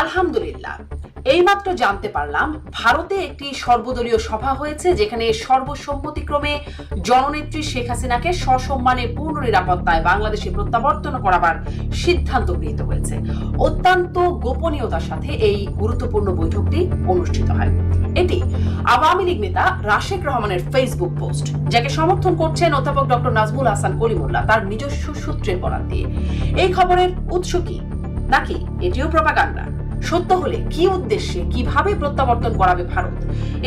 আলহামদুলিল্লাহ, এইমাত্র জানতে পারলাম ভারতে একটি সর্বদলীয় সভা হয়েছে, যেখানে সর্বসম্মতিক্রমে জননেত্রী শেখ হাসিনাকে সসম্মানে পূর্ণ নিরাপত্তায় বাংলাদেশে প্রত্যাবর্তন করাবার সিদ্ধান্ত গৃহীত হয়েছে। অত্যন্ত গোপনীয়তার সাথে এই গুরুত্বপূর্ণ বৈঠকটি অনুষ্ঠিত হয়। এটি আওয়ামী লীগ নেতা রাশেক রহমানের ফেসবুক পোস্ট, যাকে সমর্থন করছেন অধ্যাপক ডক্টর নাজমুল হাসান কলিমুল্লাহ তার নিজস্ব সূত্রের বরাত দিয়ে। এই খবরের উৎস কি, নাকি এটিও প্রপাগান্ডা? সত্য হলে কি উদ্দেশ্যে, কিভাবে প্রত্যাবর্তন করাবে ভারত,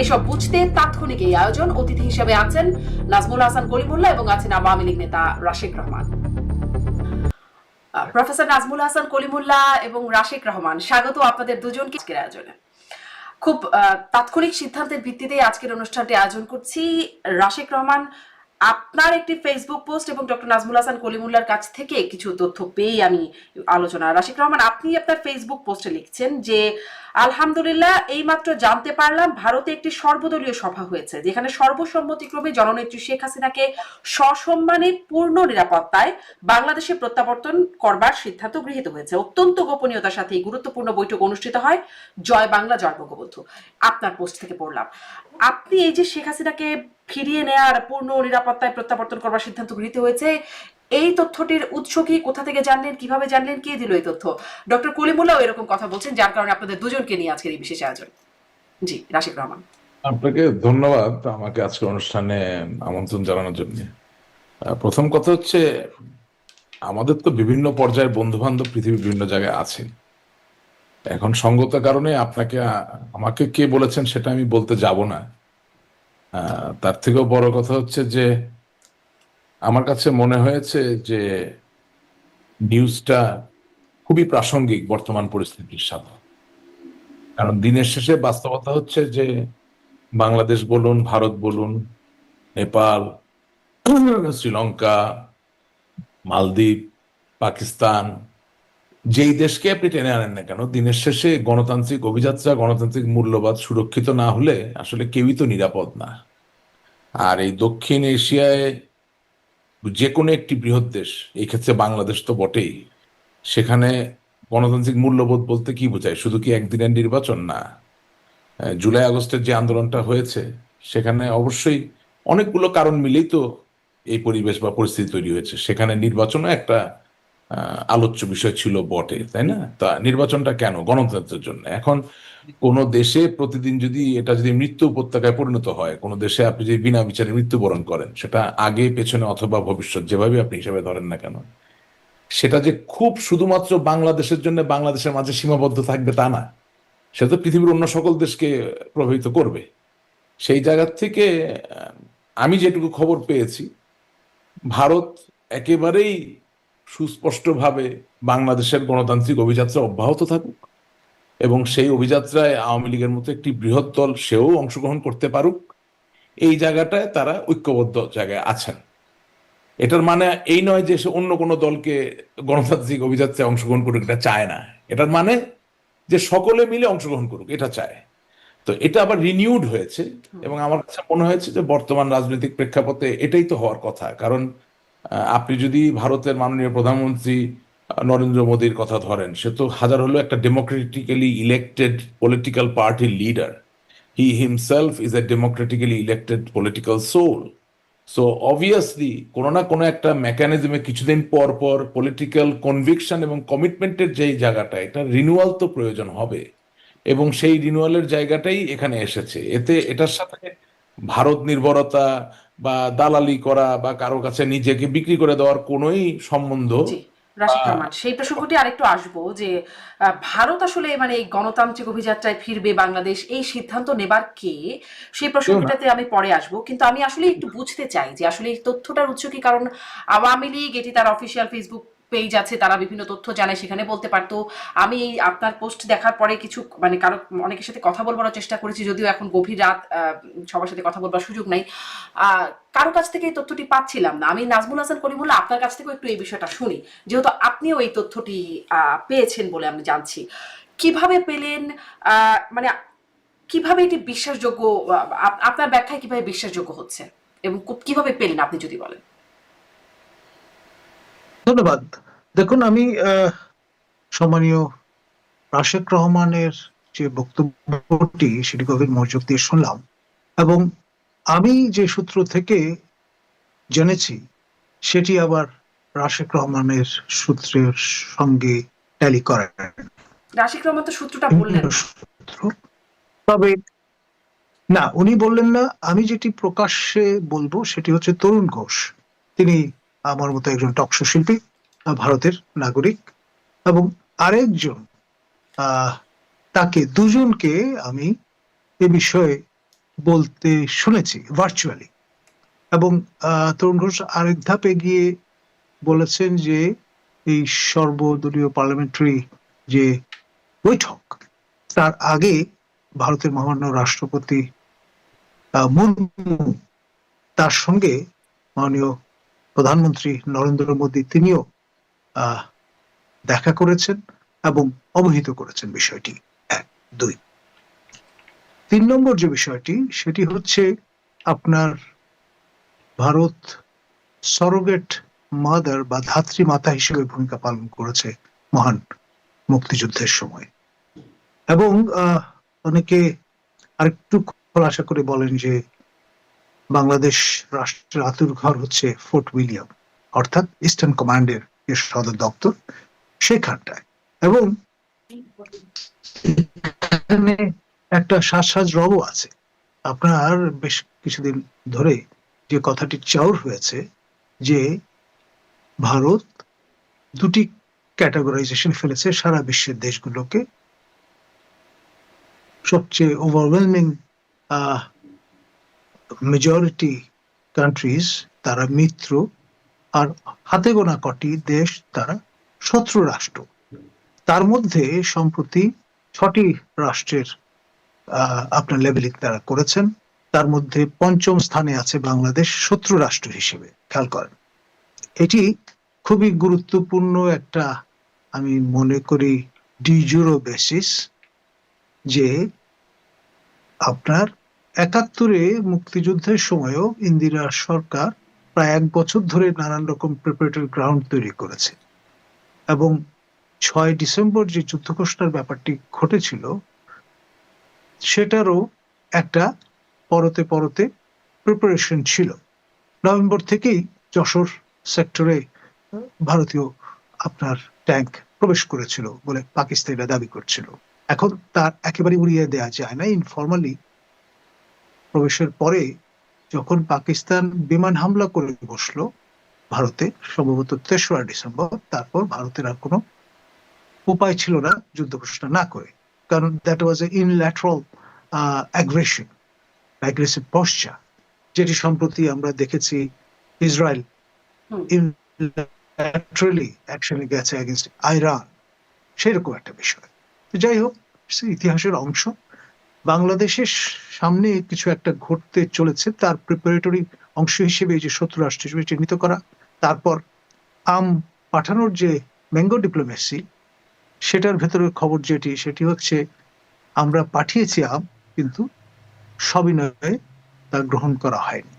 এসব বুঝতে তাৎক্ষণিক এই আয়োজন। অতিথি হিসেবে আছেন নাজমুল হাসান কলিমুল্লাহ এবং আছেন আওয়ামী লীগ নেতা রাশেক রহমান। প্রফেসর নাজমুল হাসান কলিমুল্লাহ এবং রাশেক রহমান, স্বাগত আপনাদের দুজনকে আজকের আয়োজনে। খুব তাৎক্ষণিক সিদ্ধান্তের ভিত্তিতে আজকের অনুষ্ঠানটি আয়োজন করছি। রাশেক রহমান, আপনার একটি ফেসবুক পোস্ট এবং ডক্টর নাজমুল হাসান কলিমুল্লাহর কাছ থেকে কিছু তথ্য পেয়ে আমি আলোচনা। রাশেক রহমান, আপনি আপনার ফেসবুক পোস্টে লিখছেন যে আলহামদুলিল্লাহ, এইমাত্র জানতে পারলাম ভারতে একটি সর্বদলীয় সভা হয়েছে, যেখানে সর্বসম্মতিক্রমে জননেত্রী শেখ হাসিনাকে সসম্মানে পূর্ণ নিরাপত্তায় বাংলাদেশে প্রত্যাবর্তন করবার সিদ্ধান্ত গৃহীত হয়েছে। অত্যন্ত গোপনীয়তার সাথে এই গুরুত্বপূর্ণ বৈঠক অনুষ্ঠিত হয়। জয় বাংলা, জয় বঙ্গবন্ধু। আপনার পোস্ট থেকে পড়লাম। আপনি এই যে শেখ হাসিনাকে ফিরিয়ে নেয়ার, পূর্ণ নিরাপত্তায় প্রত্যাবর্তন করবার সিদ্ধান্ত গৃহীত হয়েছে, এই তথ্যটির উৎস কি, কোথা থেকে জানলেন, কিভাবে জানলেন, কে দিল এই তথ্য? ডক্টর কলিমুল্লাহ এরকম কথা বলছেন, যার কারণে আপনাদের দুজনকে নিয়ে আজকের এই বিশেষ আয়োজন। জি, রাশিক রহমান। আপনাকে ধন্যবাদ আমাকে আজকের অনুষ্ঠানে আমন্ত্রণ জানানোর জন্য। প্রথম কথা হচ্ছে, আমাদের তো বিভিন্ন পর্যায়ের বন্ধু বান্ধব পৃথিবীর বিভিন্ন জায়গায় আছেন। এখন সঙ্গত কারণে আপনাকে আমাকে কে বলেছেন সেটা আমি বলতে যাব না। তার থেকেও বড় কথা হচ্ছে যে আমার কাছে মনে হয়েছে যে নিউজটা খুবই প্রাসঙ্গিক বর্তমান পরিস্থিতির সাথে। কারণ দিনের শেষে বাস্তবতা হচ্ছে যে বাংলাদেশ বলুন, ভারত বলুন, নেপাল, শ্রীলঙ্কা, মালদ্বীপ, পাকিস্তান, যেই দেশকে আপনি টেনে আনেন না কেন, দিনের শেষে গণতান্ত্রিক অভিযাত্রা, গণতান্ত্রিক মূল্যবোধ সুরক্ষিত না হলে আসলে কেউই তো নিরাপদ না। আর এই দক্ষিণ এশিয়ায় যে কোনো একটি বৃহৎ দেশ, এই ক্ষেত্রে বাংলাদেশ তো বটেই, সেখানে গণতান্ত্রিক মূল্যবোধ বলতে কি বোঝায়? শুধু কি একদিনের নির্বাচন? না। জুলাই আগস্টের যে আন্দোলনটা হয়েছে, সেখানে অবশ্যই অনেকগুলো কারণ মিলেই তো এই পরিবেশ বা পরিস্থিতি তৈরি হয়েছে। সেখানে নির্বাচনও একটা আলোচ্য বিষয় ছিল বটে, তাই না? তা নির্বাচনটা কেন? গণতন্ত্রের জন্য। এখন কোন দেশে প্রতিদিন যদি এটা যদি মৃত্যু উপত্যকায় পরিণত হয়, কোন দেশে আপনি যদি বিনা বিচারে মৃত্যুবরণ করেন, সেটা আগে পেছনে অথবা ভবিষ্যৎ যেভাবে আপনি হিসেবে ধরেন না কেন, সেটা যে খুব শুধুমাত্র বাংলাদেশের জন্য, বাংলাদেশের মাঝে সীমাবদ্ধ থাকবে তা না, সেটা তো পৃথিবীর অন্য সকল দেশকে প্রভাবিত করবে। সেই জায়গা থেকে আমি যেটুকু খবর পেয়েছি, ভারত একেবারেই সুস্পষ্টভাবে বাংলাদেশের গণতান্ত্রিক অভিযাত্রা অব্যাহত থাকুক এবং সেই অভিযাত্রায় আওয়ামী লীগের মতো একটি বৃহৎ দল সেও অংশগ্রহণ করতে পারুক, এই জায়গাটায় তারা ঐক্যবদ্ধ জায়গায় আছেন। এটার মানে এই নয় যে সে অন্য কোনো দলকে গণতান্ত্রিক অভিযাত্রায় অংশগ্রহণ করুক, এটা চায় না। এটার মানে যে সকলে মিলে অংশগ্রহণ করুক, এটা চায়। তো এটা আবার রিনিউড হয়েছে এবং আমার কাছে মনে হয়েছে যে বর্তমান রাজনৈতিক প্রেক্ষাপটে এটাই তো হওয়ার কথা। কারণ আপনি যদি ভারতের মাননীয় প্রধানমন্ত্রী নরেন্দ্র মোদীর কথা ধরেন, সে তো হাজার হলো একটা ডেমোক্রেটিক্যালি ইলেক্টেড পলিটিক্যাল পার্টির leader. He himself is a democratically elected political soul. So obviously কোনো না কোনো একটা মেকানিজমে কিছুদিন পর পর পলিটিক্যাল কনভিকশন এবং কমিটমেন্টের যেই জায়গাটা, এটা রিনিউয়াল তো প্রয়োজন হবে এবং সেই রিনিউয়ালের জায়গাটাই এখানে এসেছে। এটার সাথে ভারত নির্ভরতা বা দালালি করা বা কারো কাছে নিজেকে বিক্রি করে দেওয়ার কোনোই সম্বন্ধ। জি, রাশিদ রহমান, সেই প্রসঙ্গটি আরেকটু আসবো যে ভারত আসলে মানে এই গণতান্ত্রিক অভিযাত্রায় ফিরবে বাংলাদেশ, এই সিদ্ধান্ত নেবার কে, সেই প্রসঙ্গটাতে আমি পরে আসবো। কিন্তু আমি আসলে একটু বুঝতে চাই যে আসলে এই তথ্যটার উৎস কি। কারণ আওয়ামী লীগ, এটি তার অফিসিয়াল ফেসবুক পেজ আছে, তারা বিভিন্ন তথ্য জানায়, সেখানে বলতে পারতো। আমি এই আপনার পোস্ট দেখার পরে কিছু মানে কারো অনেকের সাথে কথা বলবার চেষ্টা করেছি, যদিও এখন গভীর রাত, সবার সাথে কথা বলবার সুযোগ নাই। কারো কাছ থেকে এই তথ্যটি পাচ্ছিলাম না। আমি নাজমুল হাসান করিমুল্লাহ, আপনার কাছ থেকেও একটু এই বিষয়টা শুনি, যেহেতু আপনিও এই তথ্যটি পেয়েছেন বলে আমি জানছি। কিভাবে পেলেন, মানে কিভাবে এটি বিশ্বাসযোগ্য, আপনার ব্যাখ্যায় কিভাবে বিশ্বাসযোগ্য হচ্ছে এবং কিভাবে পেলেন আপনি যদি বলেন। ধন্যবাদ। দেখুন, আমি সম্মানীয় রাশেক রহমানের যে বক্তব্যটি সেটি গভীর মনোযোগ দিয়ে শুনলাম, এবং আমি যে সূত্র থেকে জেনেছি সেটি আবার রাশেক রহমানের সূত্রের সঙ্গে ট্যালি করে রাশিক রহমান তো সূত্রটা ভিন্ন বললেন না। সূত্র। তবে না, উনি বললেন না। আমি যেটি প্রকাশ্যে বলবো সেটি হচ্ছে তরুণ ঘোষ। তিনি আমার মতো একজন টকশো শিল্পী, ভারতের নাগরিক, এবং আরেকজন আহ তাকে দুজনকে আমি এ বিষয়ে বলতে শুনেছি ভার্চুয়ালি। এবং তরুণ ঘোষ আরেক ধাপ এগিয়ে বলেছেন যে এই সর্বদলীয় পার্লামেন্টারি যে বৈঠক, তার আগে ভারতের মহামান্য রাষ্ট্রপতি মুর্মু তার সঙ্গে মাননীয় প্রধানমন্ত্রী নরেন্দ্র মোদী তিনিও আহ দেখা করেছেন এবং অবহিত করেছেন বিষয়টি। এক, দুই, তিন নম্বর যে বিষয়টি সেটি হচ্ছে আপনার ভারত সরোগেট মাদার বা ধাত্রী মাতা হিসেবে ভূমিকা পালন করেছে মহান মুক্তিযুদ্ধের সময়। এবং অনেকে আরেকটু খোলাসা করে বলেন যে বাংলাদেশ রাষ্ট্রের আতুরঘর হচ্ছে ফোর্ট উইলিয়াম, অর্থাৎ ইস্টার্ন কমান্ডের যে সদর দপ্তর সেখানটায়। এবং এখানে একটা সাজ রবও আছে। আপনার বেশ কিছুদিন ধরে যে কথাটি চাউর হয়েছে যে ভারত দুটি ক্যাটাগরাইজেশন ফেলেছে সারা বিশ্বের দেশগুলোকে। সবচেয়ে ওভারওয়েলমিং মেজরিটি কান্ট্রিজ তারা মিত্র, আর হাতে গোনা কটি দেশ তারা শত্রু রাষ্ট্র। তার মধ্যে সম্প্রতি 6টি রাষ্ট্রের আপনার লেভেলিং তারা করেছেন। তার মধ্যে পঞ্চম স্থানে আছে বাংলাদেশ শত্রু রাষ্ট্র হিসেবে। খেয়াল করেন, এটি খুবই গুরুত্বপূর্ণ একটা, আমি মনে করি, ডিজুরো বেসিস, যে আপনার 71-এ মুক্তিযুদ্ধের সময়ও ইন্দিরা সরকার প্রায় 1 বছর ধরে নানান রকম প্রিপারেটরি গ্রাউন্ড তৈরি করেছে, এবং 6 ডিসেম্বর যে যুদ্ধ ঘোষণার ব্যাপারটি ঘটেছিল সেটারও একটা পরতে পরতে প্রিপারেশন ছিল। নভেম্বর থেকেই যশোর সেক্টরে ভারতীয় আপনার ট্যাঙ্ক প্রবেশ করেছিল বলে পাকিস্তানিরা দাবি করছিল। এখন তার একেবারে উড়িয়ে দেওয়া যায় না। ইনফরমালি প্রবেশের পরে যখন পাকিস্তান বিমান হামলা করে বসলো ভারতে, সম্ভবত 3রা ডিসেম্বর, তারপর ভারতের আর কোনো উপায় ছিল না যুদ্ধ ঘোষণা না করে, কারণ that was a unilateral aggression, aggressive posture, যেটি সম্প্রতি আমরা দেখেছি ইসরায়েল ইনল্যাটারালি অ্যাকশনে গেছে এগেইনস্ট আইরান, সেরকম একটা বিষয়। যাই হোক, ইতিহাসের অংশ। বাংলাদেশের সামনে কিছু একটা ঘটতে চলেছে, তার প্রিপারেটরি অংশ হিসেবে এই যে শত্রু রাষ্ট্র হিসেবে চিহ্নিত করা, তারপর আম পাঠানোর যে ম্যাঙ্গো ডিপ্লোমেসি, সেটার ভেতরের খবর যেটি, সেটি হচ্ছে আমরা পাঠিয়েছি আম, কিন্তু সবিনয়ে তা গ্রহণ করা হয়নি।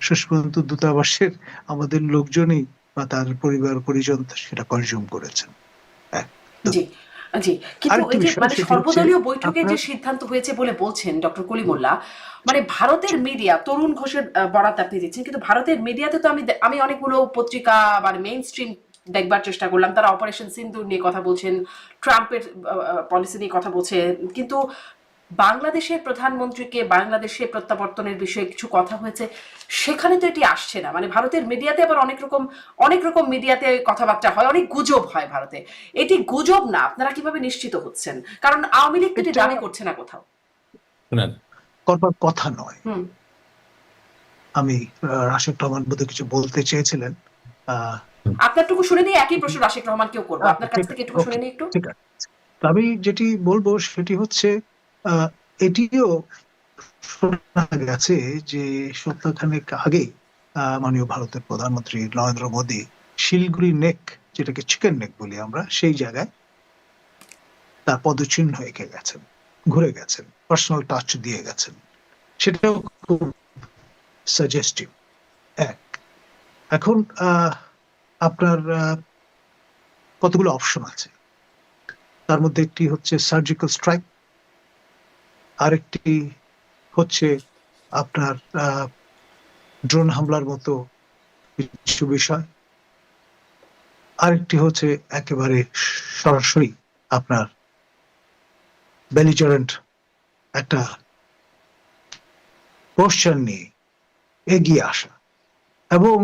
শেষ পর্যন্ত দূতাবাসের আমাদের লোকজনই বা তার পরিবার পরিজন সেটা কনজিউম করেছেন। জি জি, কিন্তু আরেকটি এই যে বিষয় মানে সেটি হচ্ছে সর্বদলীয় বৈঠকে যে আপনার সিদ্ধান্ত হয়েছে বলে বলছেন ডক্টর কলিমুল্লাহ, মানে ভারতের মিডিয়া, তরুণ ঘোষের বরাত আপনি দিচ্ছেন, কিন্তু ভারতের মিডিয়াতে তো আমি অনেকগুলো পত্রিকা মানে মেইন স্ট্রিম দেখবার চেষ্টা করলাম, তারা অপারেশন সিন্দুর নিয়ে কথা বলছেন, ট্রাম্পের পলিসি নিয়ে কথা বলছেন, কিন্তু বাংলাদেশের প্রধানমন্ত্রীকে বাংলাদেশে প্রত্যাবর্তনের বিষয়ে কিছু কথা হয়েছে, সেখানে তো এটি আসছে না। মানে ভারতের মিডিয়াতে আবার অনেক রকম মিডিয়াতে কথাবার্তা হয়, অনেক গুজব হয় ভারতে। এটি গুজব না, আপনারা কিভাবে নিশ্চিত হচ্ছেন? কারণ আওয়ামী লীগ তো এটি এটা দাবি করছে না কোথাও। শুনেন, করবার কথা নয়। হুম। আমি রাশেদ রহমান বোধহয় কিছু বলতে চেয়েছিলেন। আহ আপনারটুকু শুনে নিয়ে একই প্রশ্ন রাশেক রহমানকেও করবো, আপনার কাছ ঠিক থেকে আছে, একটু শুনে ওকে, নিই একটু। ঠিক আছে। তো আমি যেটি বলবো সেটি হচ্ছে এটিও শোনা গেছে যে সপ্তাহখানেক আগে মাননীয় ভারতের প্রধানমন্ত্রী নরেন্দ্র মোদী শিলগুড়ি নেক, যেটাকে চিকেন নেক বলি আমরা, সেই জায়গায় তার পদচিহ্ন এঁকে গেছেন, ঘুরে গেছেন, পার্সোনাল টাচ দিয়ে গেছেন। সেটাও খুব সাজেস্টিভ। এক, এখন আপনার কতগুলো অপশন আছে। তার মধ্যে একটি হচ্ছে সার্জিক্যাল স্ট্রাইক, আরেকটি হচ্ছে আপনার ড্রোন হামলার মতো কিছু বিষয়, আরেকটি হচ্ছে একেবারে সরাসরি আপনার বেলিজারেন্ট একটা পোস্টার নিয়ে এগিয়ে আসা, এবং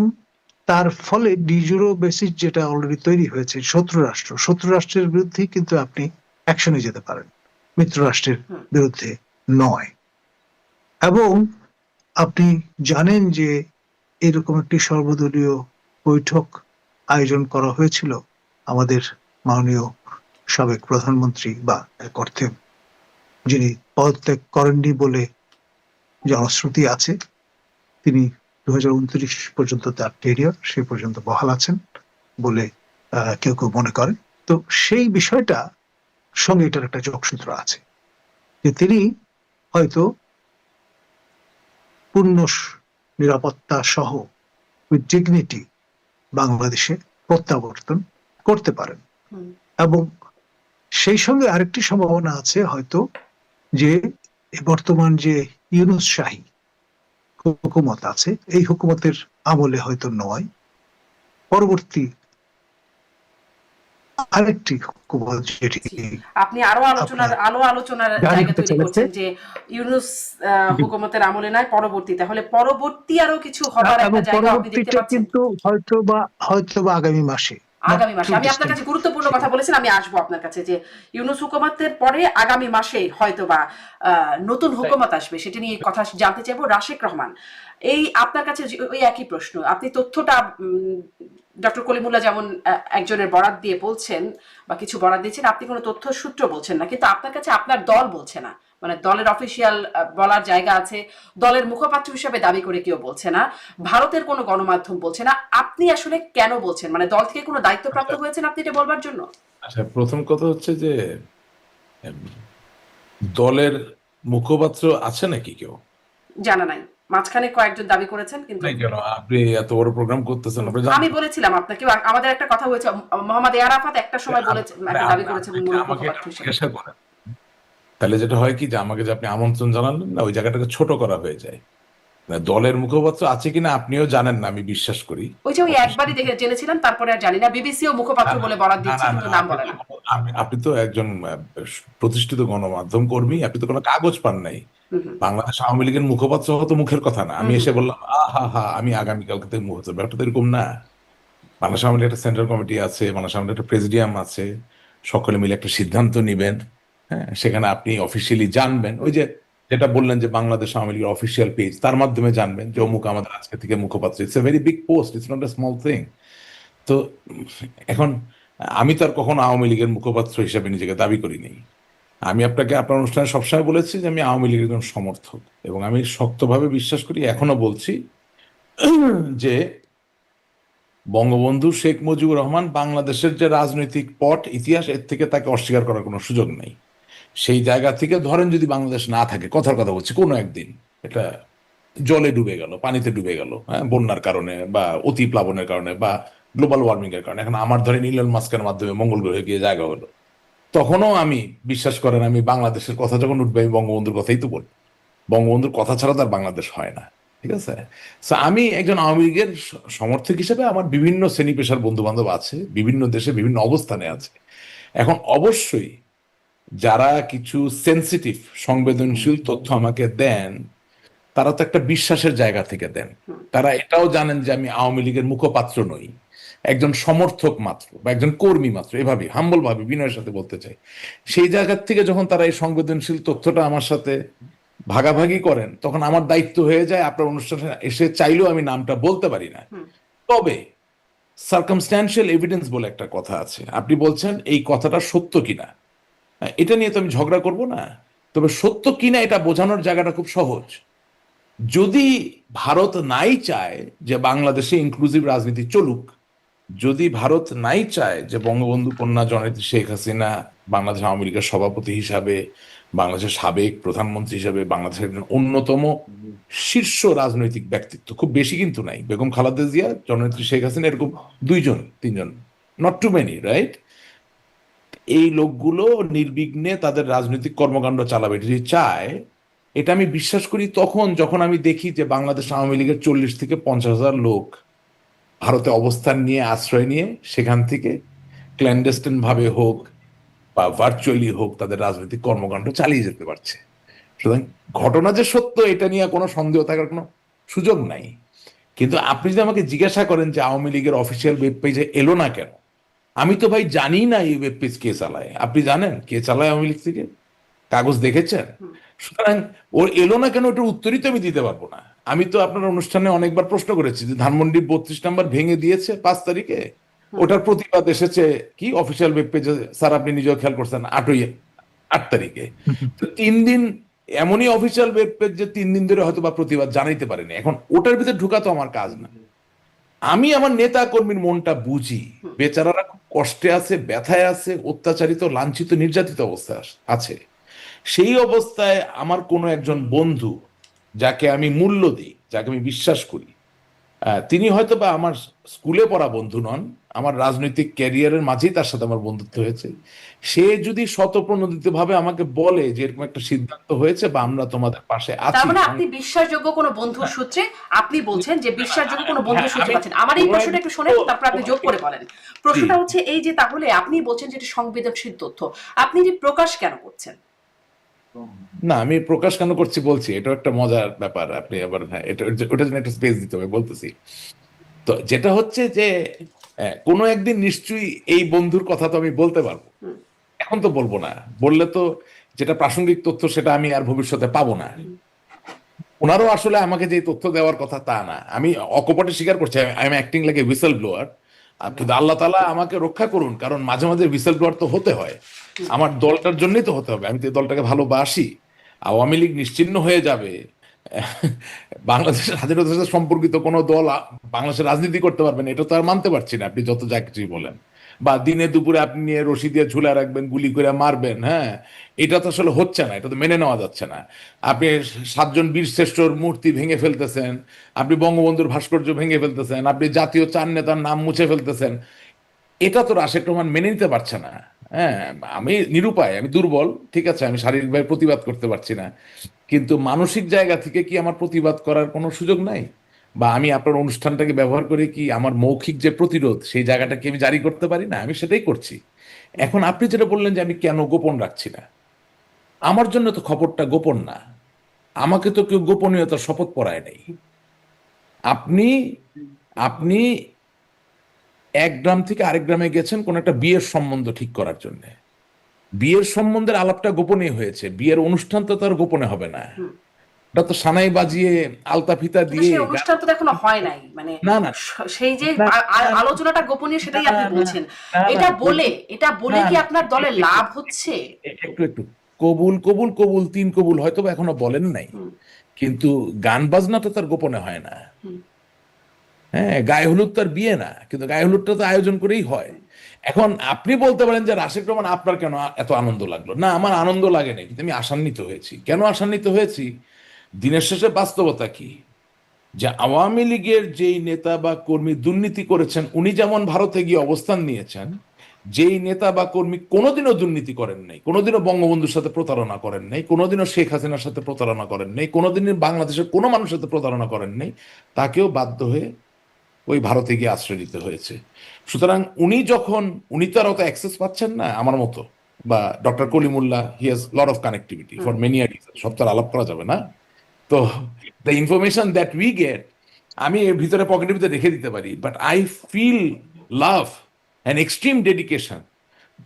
তার ফলে ডিজুরো বেসিস যেটা অলরেডি তৈরি হয়েছে, শত্রু রাষ্ট্রের বিরুদ্ধে কিন্তু আপনি অ্যাকশনে যেতে পারেন, মিত্র রাষ্ট্রের বিরুদ্ধে নয়। এবং আপনি জানেন যে এরকম একটি সর্বদলীয় বৈঠক আয়োজন করা হয়েছিল আমাদের মাননীয় সাবেক প্রধানমন্ত্রী, বা এক অর্থে যিনি পদত্যাগ করেননি বলে জনশ্রুতি আছে, তিনি 2029 পর্যন্ত তার ক্যারিয়ার সে পর্যন্ত বহাল আছেন বলে কেউ কেউ মনে করেন। তো সেই বিষয়টা সঙ্গে এটার একটা যোগসূত্র আছে যে তিনি হয়তো পূর্ণ নিরাপত্তা সহ উইথ ডিগনিটি বাংলাদেশে প্রত্যাবর্তন করতে পারেন। এবং সেই সঙ্গে আরেকটি সম্ভাবনা আছে হয়তো যে বর্তমান যে ইউনূস শাহী হুকুমত আছে, এই হুকুমতের আমলে হয়তো নয়, পরবর্তী আরেকটি হুকুমত যেটি আপনি আরো আলোচনার জায়গা তৈরি করছেন যে ইউনূস হুকুমতের আমলে নয়, পরবর্তী আরো কিছু হবার একটা জায়গা আপনি দেখতে পাচ্ছেন কিন্তু হয়তো বা আগামী মাসে। আমি আপনার কাছে গুরুত্বপূর্ণ কথা বলেছেন, আমি আসবো আপনার কাছে যে ইউনূস হুকুমতের পরে আগামী মাসে হয়তোবা নতুন হুকুমত আসবে, সেটা নিয়ে কথা জানতে চাইবো। রাশেক রহমান, এই আপনার কাছে ওই একই প্রশ্ন, আপনি তথ্যটা ডক্টর কলিমুল্লাহ যেমন একজনের বরাত দিয়ে বলছেন বা কিছু বরাত দিচ্ছেন, আপনি কোনো তথ্য সূত্র বলছেন না, কিন্তু আপনার কাছে আপনার দল বলছে না, মানে দলের অফিসিয়াল বলার জায়গা আছে, দলের মুখপাত্র হিসেবে দাবি করে কেউ বলছে না, ভারতের কোনো গণমাধ্যম বলছে না, আপনি আসলে কেন বলছেন? মানে দল থেকে কোনো দায়িত্বপ্রাপ্ত হয়েছেন আপনি এটা বলবার জন্য? আচ্ছা, প্রথম কথা হচ্ছে যে দলের মুখপাত্র আছে নাকি কেউ? জানা নাই, মাঝখানে কয়েকজন দাবি করেছেন, কিন্তু কেন আপনি এত বড় প্রোগ্রাম করতেছেন? আমি বলেছিলাম আপনাকে, আমাদের একটা কথা হয়েছে, মোহাম্মদ আরাফাত একটা সময় বলেছে, দাবি করেছেন মুখপাত্র হিসেবে। তাহলে যেটা হয় কি যে আমাকে যে আপনি আমন্ত্রণ জানালেন না, ওই জায়গাটাকে ছোট করা হয়ে যায়। দলের মুখপাত্র আছে কিনা আপনিও জানেন না, আমি বিশ্বাস করি। ওই একবারই দেখে জেনেছিলাম, তারপরে আর জানি না। বিবিসিও মুখপাত্র বলে বরাত দিচ্ছে, কিন্তু নাম বলে না। আপনি তো একজন প্রতিষ্ঠিত গণমাধ্যম কর্মী, আপনি তো কোনো কাগজ পান নাই। বাংলাদেশ আওয়ামী লীগের মুখপাত্র হতো মুখের কথা না, আমি এসে বললাম আমি আগামীকালকে থেকে মুখপাত্র, ব্যাপারটা তো এরকম না। বাংলাদেশ আওয়ামী লীগের একটা সেন্ট্রাল কমিটি আছে, বাংলাদেশ আওয়ামী লীগের একটা প্রেসিডিয়াম আছে, সকলে মিলে একটা সিদ্ধান্ত নিবেন। হ্যাঁ, সেখানে আপনি অফিসিয়ালি জানবেন, ওই যে যেটা বললেন যে বাংলাদেশ আওয়ামী লীগের অফিসিয়াল পেজ, তার মাধ্যমে জানবেন যে অমুক আমাদের আজকে থেকে মুখপাত্র। It's a very big post, it's not a small thing. তো এখন আমি তো আর কখনো আওয়ামী লীগের মুখপাত্র হিসেবে নিজেকে দাবি করিনি। আমি আপনাকে আপনার অনুষ্ঠানে সবসময় বলেছি যে আমি আওয়ামী লীগের একজন সমর্থক, এবং আমি শক্তভাবে বিশ্বাস করি, এখনো বলছি, যে বঙ্গবন্ধু শেখ মুজিবুর রহমান বাংলাদেশের যে রাজনৈতিক পট ইতিহাস, এর থেকে তাকে অস্বীকার করার কোনো সুযোগ নেই। সেই জায়গা থেকে ধরেন যদি বাংলাদেশ না থাকে, কথার কথা বলছি, কোনো একদিন এটা জলে ডুবে গেল, পানিতে ডুবে গেল, হ্যাঁ, বন্যার কারণে বা অতি প্লাবনের কারণে বা গ্লোবাল ওয়ার্মিং এর কারণে, এখন আমার ধরেন ইলন মাস্কের মাধ্যমে মঙ্গল গ্রহে গিয়ে জায়গা হলো, তখনও আমি বিশ্বাস করেন, আমি বাংলাদেশের কথা যখন উঠবে আমি বঙ্গবন্ধুর কথাই তো বলবো। বঙ্গবন্ধুর কথা ছাড়া তার বাংলাদেশ হয় না, ঠিক আছে? আমি একজন আওয়ামী লীগের সমর্থক হিসেবে আমার বিভিন্ন শ্রেণী পেশার বন্ধু বান্ধব আছে, বিভিন্ন দেশে বিভিন্ন অবস্থানে আছে। এখন অবশ্যই যারা কিছু সেন্সিটিভ সংবেদনশীল তথ্য আমাকে দেন, তারা তো একটা বিশ্বাসের জায়গা থেকে দেন। তারা এটাও জানেন যে আমি আওয়ামী লীগের মুখপাত্র নই, একজন সমর্থক মাত্র বা একজন কর্মী মাত্র, এভাবে হাম্বল ভাবে বিনয়ের সাথে বলতে চাই। সেই জায়গা থেকে যখন তারা এই সংবেদনশীল তথ্যটা আমার সাথে ভাগাভাগি করেন, তখন আমার দায়িত্ব হয়ে যায়, আপনার অনুষ্ঠানে এসে চাইলেও আমি নামটা বলতে পারি না। তবে সার্কামস্ট্যান্সিয়াল এভিডেন্স বলে একটা কথা আছে, আপনি বলছেন এই কথাটা সত্য কিনা, এটা নিয়ে তো আমি ঝগড়া করব না। তবে সত্য কিনা এটা বোঝানোর জায়গাটা খুব সহজ। যদি ভারত নাই চায় যে বাংলাদেশে ইনক্লুসিভ রাজনীতি চলুক, যদি ভারত নাই চায় যে বঙ্গবন্ধু কন্যা জননেত্রী শেখ হাসিনা বাংলাদেশ আওয়ামী লীগের সভাপতি হিসাবে, বাংলাদেশের সাবেক প্রধানমন্ত্রী হিসাবে, বাংলাদেশের একজন অন্যতম শীর্ষ রাজনৈতিক ব্যক্তিত্ব, খুব বেশি কিন্তু নাই, বেগম খালেদা জিয়া, জননেত্রী শেখ হাসিনা, এরকম দুইজন তিনজন, নট টু মেনি, রাইট? এই লোকগুলো নির্বিঘ্নে তাদের রাজনৈতিক কর্মকাণ্ড চালাবে এটা যদি চায়, এটা আমি বিশ্বাস করি তখন যখন আমি দেখি যে বাংলাদেশ আওয়ামী লীগের 40,000 থেকে 50,000 লোক ভারতে অবস্থান নিয়ে আশ্রয় নিয়ে সেখান থেকে ক্ল্যান্ডেস্টিন ভাবে হোক বা ভার্চুয়ালি হোক তাদের রাজনৈতিক কর্মকাণ্ড চালিয়ে যেতে পারছে। সুতরাং ঘটনা যে সত্য এটা নিয়ে কোনো সন্দেহ থাকার কোনো সুযোগ নাই। কিন্তু আপনি যদি আমাকে জিজ্ঞাসা করেন যে আওয়ামী লীগের অফিসিয়াল ওয়েব পেজে এলো না কেন, আমি তো ভাই জানি না এই ওয়েব পেজ কে চালায়। আপনি জানেন কে চালায় আওয়ামী লীগ থেকে? কাগজ দেখেছেন? সুতরাং ওর এলো না কেন ওটার উত্তরই তো আমি দিতে পারবো না। আমি তো আপনার অনুষ্ঠানে অনেকবার প্রশ্ন করেছি যে ধানমন্ডি 32 নম্বর ভেঙে দিয়েছে 5 তারিখে, ওটার প্রতিবাদ এসেছে কি অফিসিয়াল ওয়েব পেজে, স্যার আপনি নিজেও খেয়াল করছেন 8 তারিখে। তো 3 দিন এমনই অফিসিয়াল ওয়েব পেজ যে 3 দিন ধরে হয়তো বা প্রতিবাদ জানাইতে পারেনি। এখন ওটার ভিতরে ঢুকা তো আমার কাজ না। আমি আমার নেতা কর্মীর মনটা বুঝি, বেচারারা খুব কষ্টে আছে, ব্যথায় আছে, অত্যাচারিত, লাঞ্ছিত, নির্যাতিত অবস্থায় আছে। সেই অবস্থায় আমার কোনো একজন বন্ধু যাকে আমি মূল্য দিই, যাকে আমি বিশ্বাস করি, তিনি হয়তো বা আমার স্কুলে পড়া বন্ধু নন, আমার রাজনৈতিক ক্যারিয়ারের মাঝেই তার সাথে আমার বন্ধুত্ব হয়েছে। সে যদি স্বতঃপ্রণোদিত ভাবে আমাকে বলে যে এরকম একটা সিদ্ধান্ত হয়েছে বা আমরা তোমাদের পাশে আছি, তার মানে আপনি বিশ্বাসযোগ্য কোনো বন্ধুর সূত্রে আপনি বলছেন যে বিশ্বাসযোগ্য কোনো বন্ধুর সূত্রে পাচ্ছেন। আমার এই প্রশ্নটা একটু শুনে তারপর আপনি যোগ করে বলেন। প্রশ্নটা হচ্ছে এই যে তাহলে আপনি বলছেন যে এটা সংবেদনশীল তথ্য, আপনি এটি প্রকাশ কেন করছেন? না, আমি প্রকাশ কেন করছি বলছি, এটা একটা মজার ব্যাপার। আপনি আবার হ্যাঁ, এটা ওটা জন্য একটা স্পেস দিতে হবে বলতেছি। তো যেটা হচ্ছে যে কোনো একদিন নিশ্চয়ই এই বন্ধুর কথা তো আমি বলতে পারবো, এখন তো বলবো না। বললে তো যেটা প্রাসঙ্গিক তথ্য সেটা আমি আর ভবিষ্যতে পাবো না। ওনারও আসলে আমাকে যে তথ্য দেওয়ার কথা তা না, আমি অকপটে স্বীকার করছি I am acting like a whistle blower. কিন্তু আল্লাহ তাআলা আমাকে রক্ষা করুন, কারণ মাঝে মাঝে হুইসেল ব্লোয়ার তো হতে হয়, আমার দলটার জন্যই তো হতে হবে। আমি তো এই দলটাকে ভালোবাসি। আওয়ামী লীগ নিশ্চিহ্ন হয়ে যাবে, বাংলাদেশের স্বাধীনতার সাথে সম্পর্কিত কোনো দল বাংলাদেশের রাজনীতি করতে পারবেন এটা তো আর মানতে পারছি না, আপনি যত যা কিছুই বলেন। বা দিনে দুপুরে আপনি নিয়ে রশি দিয়ে ঝুলে রাখবেন, গুলি করে মারবেন, হ্যাঁ, এটা তো আসলে হচ্ছে না, এটা তো মেনে নেওয়া যাচ্ছে না। আপনি 7 জন বীর শ্রেষ্ঠর মূর্তি ভেঙে ফেলতেছেন, আপনি বঙ্গবন্ধুর ভাস্কর্য ভেঙে ফেলতেছেন, আপনি জাতীয় 4 নেতার নাম মুছে ফেলতেছেন, এটা তো রাশেক রহমান মেনে নিতে পারছে না। হ্যাঁ, আমি নিরুপায়, আমি দুর্বল, ঠিক আছে, আমি শারীরিকভাবে প্রতিবাদ করতে পারছি না, কিন্তু মানসিক জায়গা থেকে কি আমার প্রতিবাদ করার কোনো সুযোগ নাই? বা আমি আপনার অনুষ্ঠানটাকে ব্যবহার করে কি আমার মৌখিক যে প্রতিরোধ সেই জায়গাটাকে আমি জারি করতে পারি না? আমি সেটাই করছি। এখন আপনি যেটা বললেন যে আমি কেন গোপন রাখছি না, আমার জন্য তো খবরটা গোপন না, আমাকে তো কেউ গোপনীয়তার শপথ পড়ায় নাই। আপনি আপনি এক গ্রাম থেকে আরেক গ্রামে গেছেন কোন একটা বিয়ের সম্বন্ধ ঠিক করার জন্য, বিয়ের সম্বন্ধের আলাপটা গোপনে হয়েছে, বিয়ের অনুষ্ঠান তো তার গোপনে হবে না। ওটা তো সানাই বাজিয়ে আলতা ফিতা কিন্তু দিয়ে সেই অনুষ্ঠান তো এখনো হয় নাই, মানে না না সেই যে না, আলোচনাটা গোপনীয় সেটাই আপনি না, বলছেন। না, না, এটা বলে না, কি না, আপনার দলের লাভ হচ্ছে? একটু একটু কবুল কবুল কবুল 3 কবুল হয়তো বা এখনো বলেন নাই, কিন্তু গান বাজনা তো তার গোপনে হয় না। হ্যাঁ, গায়ে হলুদ তার বিয়ে না, কিন্তু গায়ে হলুদটা তো আয়োজন করেই হয়। এখন আপনি বলতে পারেন যে রাশেক রহমান আপনার কেন এত আনন্দ লাগলো না? আমার আনন্দ লাগে না, কিন্তু আমি আশান্বিত হয়েছি। কেন আশান্বিত হয়েছি? দিনের শেষে বাস্তবতা কি, যে আওয়ামী লীগের যেই নেতা বা কর্মী দুর্নীতি করেছেন উনি যেমন ভারতে গিয়ে অবস্থান নিয়েছেন, যেই নেতা বা কর্মী কোনোদিনও দুর্নীতি করেন নাই, কোনোদিনও বঙ্গবন্ধুর সাথে প্রতারণা করেন নাই, কোনোদিনও শেখ হাসিনার সাথে প্রতারণা করেন নাই, কোনোদিনই বাংলাদেশের কোনো মানুষের সাথে প্রতারণা করেন নাই, তাকেও বাধ্য হয়ে ওই ভারতে গিয়ে আশ্রয় নিতে হয়েছে। সুতরাং উনি তো আর অত অ্যাক্সেস পাচ্ছেন না আমার মতো, বা doctor Kalimullah, he has lot of connectivity for many reason, সব তো আর আলাপ করা যাবে না। তো the information that we get আমি এর ভিতরে পকেটের ভিতরে রেখে দিতে পারি, but I feel love and extreme dedication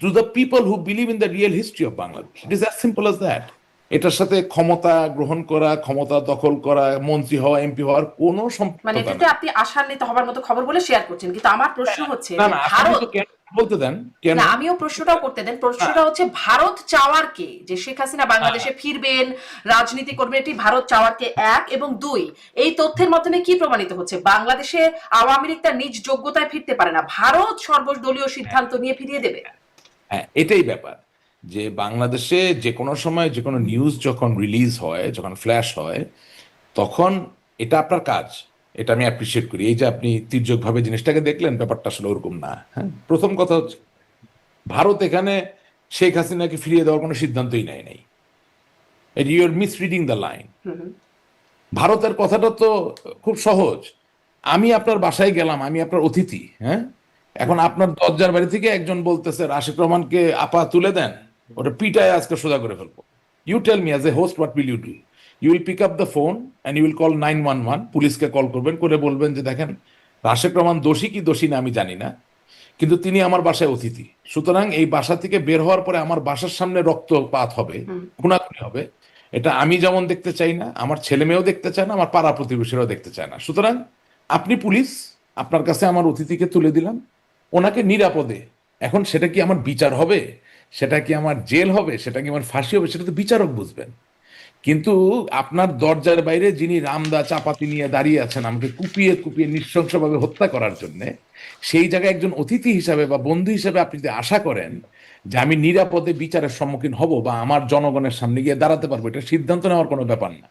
to the people who believe in the real history of Bangladesh. It is as simple as that. এটার সাথে ক্ষমতা গ্রহণ করা, ক্ষমতা দখল করা, মন্ত্রী হওয়া, এমপি হওয়ার কোনো মানে সম্পর্ক এটাতে না। আপনি আশান্বিত হবার মতো খবর বলে শেয়ার করছেন, কিন্তু আমার প্রশ্ন হচ্ছে না যে না, আপনি ভারত, তো কেন বলতে দেন কেন? না আমিও প্রশ্নটাও করতে দেন। প্রশ্নটা হচ্ছে ভারত চাওয়ার কে, যে শেখ হাসিনা বাংলাদেশে ফিরবেন, রাজনীতি করবেন, এটি ভারত চাওয়ার কে 1, এবং 2 এই তথ্যের মাধ্যমে কি প্রমাণিত হচ্ছে? বাংলাদেশে আওয়ামী লীগ তার নিজ যোগ্যতায় ফিরতে পারে না, ভারত সর্বদলীয় সিদ্ধান্ত নিয়ে ফিরিয়ে দেবে। হ্যাঁ, এটাই ব্যাপার, যে বাংলাদেশে যে কোনো সময় যে কোনো নিউজ যখন রিলিজ হয়, যখন ফ্ল্যাশ হয়, তখন এটা আপনার কাজ, এটা আমি অ্যাপ্রিসিয়েট করি। এই যে আপনি তির্যকভাবে জিনিসটাকে দেখলেন, ব্যাপারটা আসলে ওরকম না। হ্যাঁ, প্রথম কথা হচ্ছে ভারত এখানে শেখ হাসিনাকে ফিরিয়ে দেওয়ার কোনো সিদ্ধান্তই নেয় নাই। You are misreading the line. ভারতের কথাটা তো খুব সহজ। আমি আপনার বাসায় গেলাম, আমি আপনার অতিথি, হ্যাঁ, এখন আপনার দরজার বাড়ি থেকে একজন বলতেছে রাশিদ রহমানকে আপা তুলে দেন, ওটা পিটায় আজকে সোজা করে ফেলবো। You tell me as a host what will you do? You will pick up the phone and you will call 911, পুলিশকে কল করবেন, করে বলবেন যে দেখেন রাশিদ রহমান দোষী কি দোষী না আমি জানি না, কিন্তু তিনি আমার বাসায় অতিথি, সুতরাং এই বাসা থেকে বের হওয়ার পরে আমার বাসার সামনে রক্তপাত হবে, খুনাখুনি হবে, এটা আমি যেমন দেখতে চাই না, আমার ছেলে মেয়েও দেখতে চায় না, আমার পাড়া প্রতিবেশীরাও দেখতে চায় না। সুতরাং আপনি পুলিশ, আপনার কাছে আমার অতিথিকে তুলে দিলাম, ওনাকে নিরাপদে, এখন সেটা কি আমার বিচার হবে, সেটা কি আমার জেল হবে, সেটা কি আমার ফাঁসি হবে, সেটা তো বিচারক বুঝবেন। কিন্তু আপনার দরজার বাইরে যিনি রামদা চাপাতি নিয়ে দাঁড়িয়ে আছেন আমাকে কুপিয়ে কুপিয়ে নৃশংসভাবে হত্যা করার জন্য, সেই জায়গায় একজন অতিথি হিসাবে বা বন্ধু হিসাবে আপনি যদি আশা করেন যে আমি নিরাপদে বিচারের সম্মুখীন হব বা আমার জনগণের সামনে গিয়ে দাঁড়াতে পারবো, এটা সিদ্ধান্ত নেওয়ার কোনো ব্যাপার না।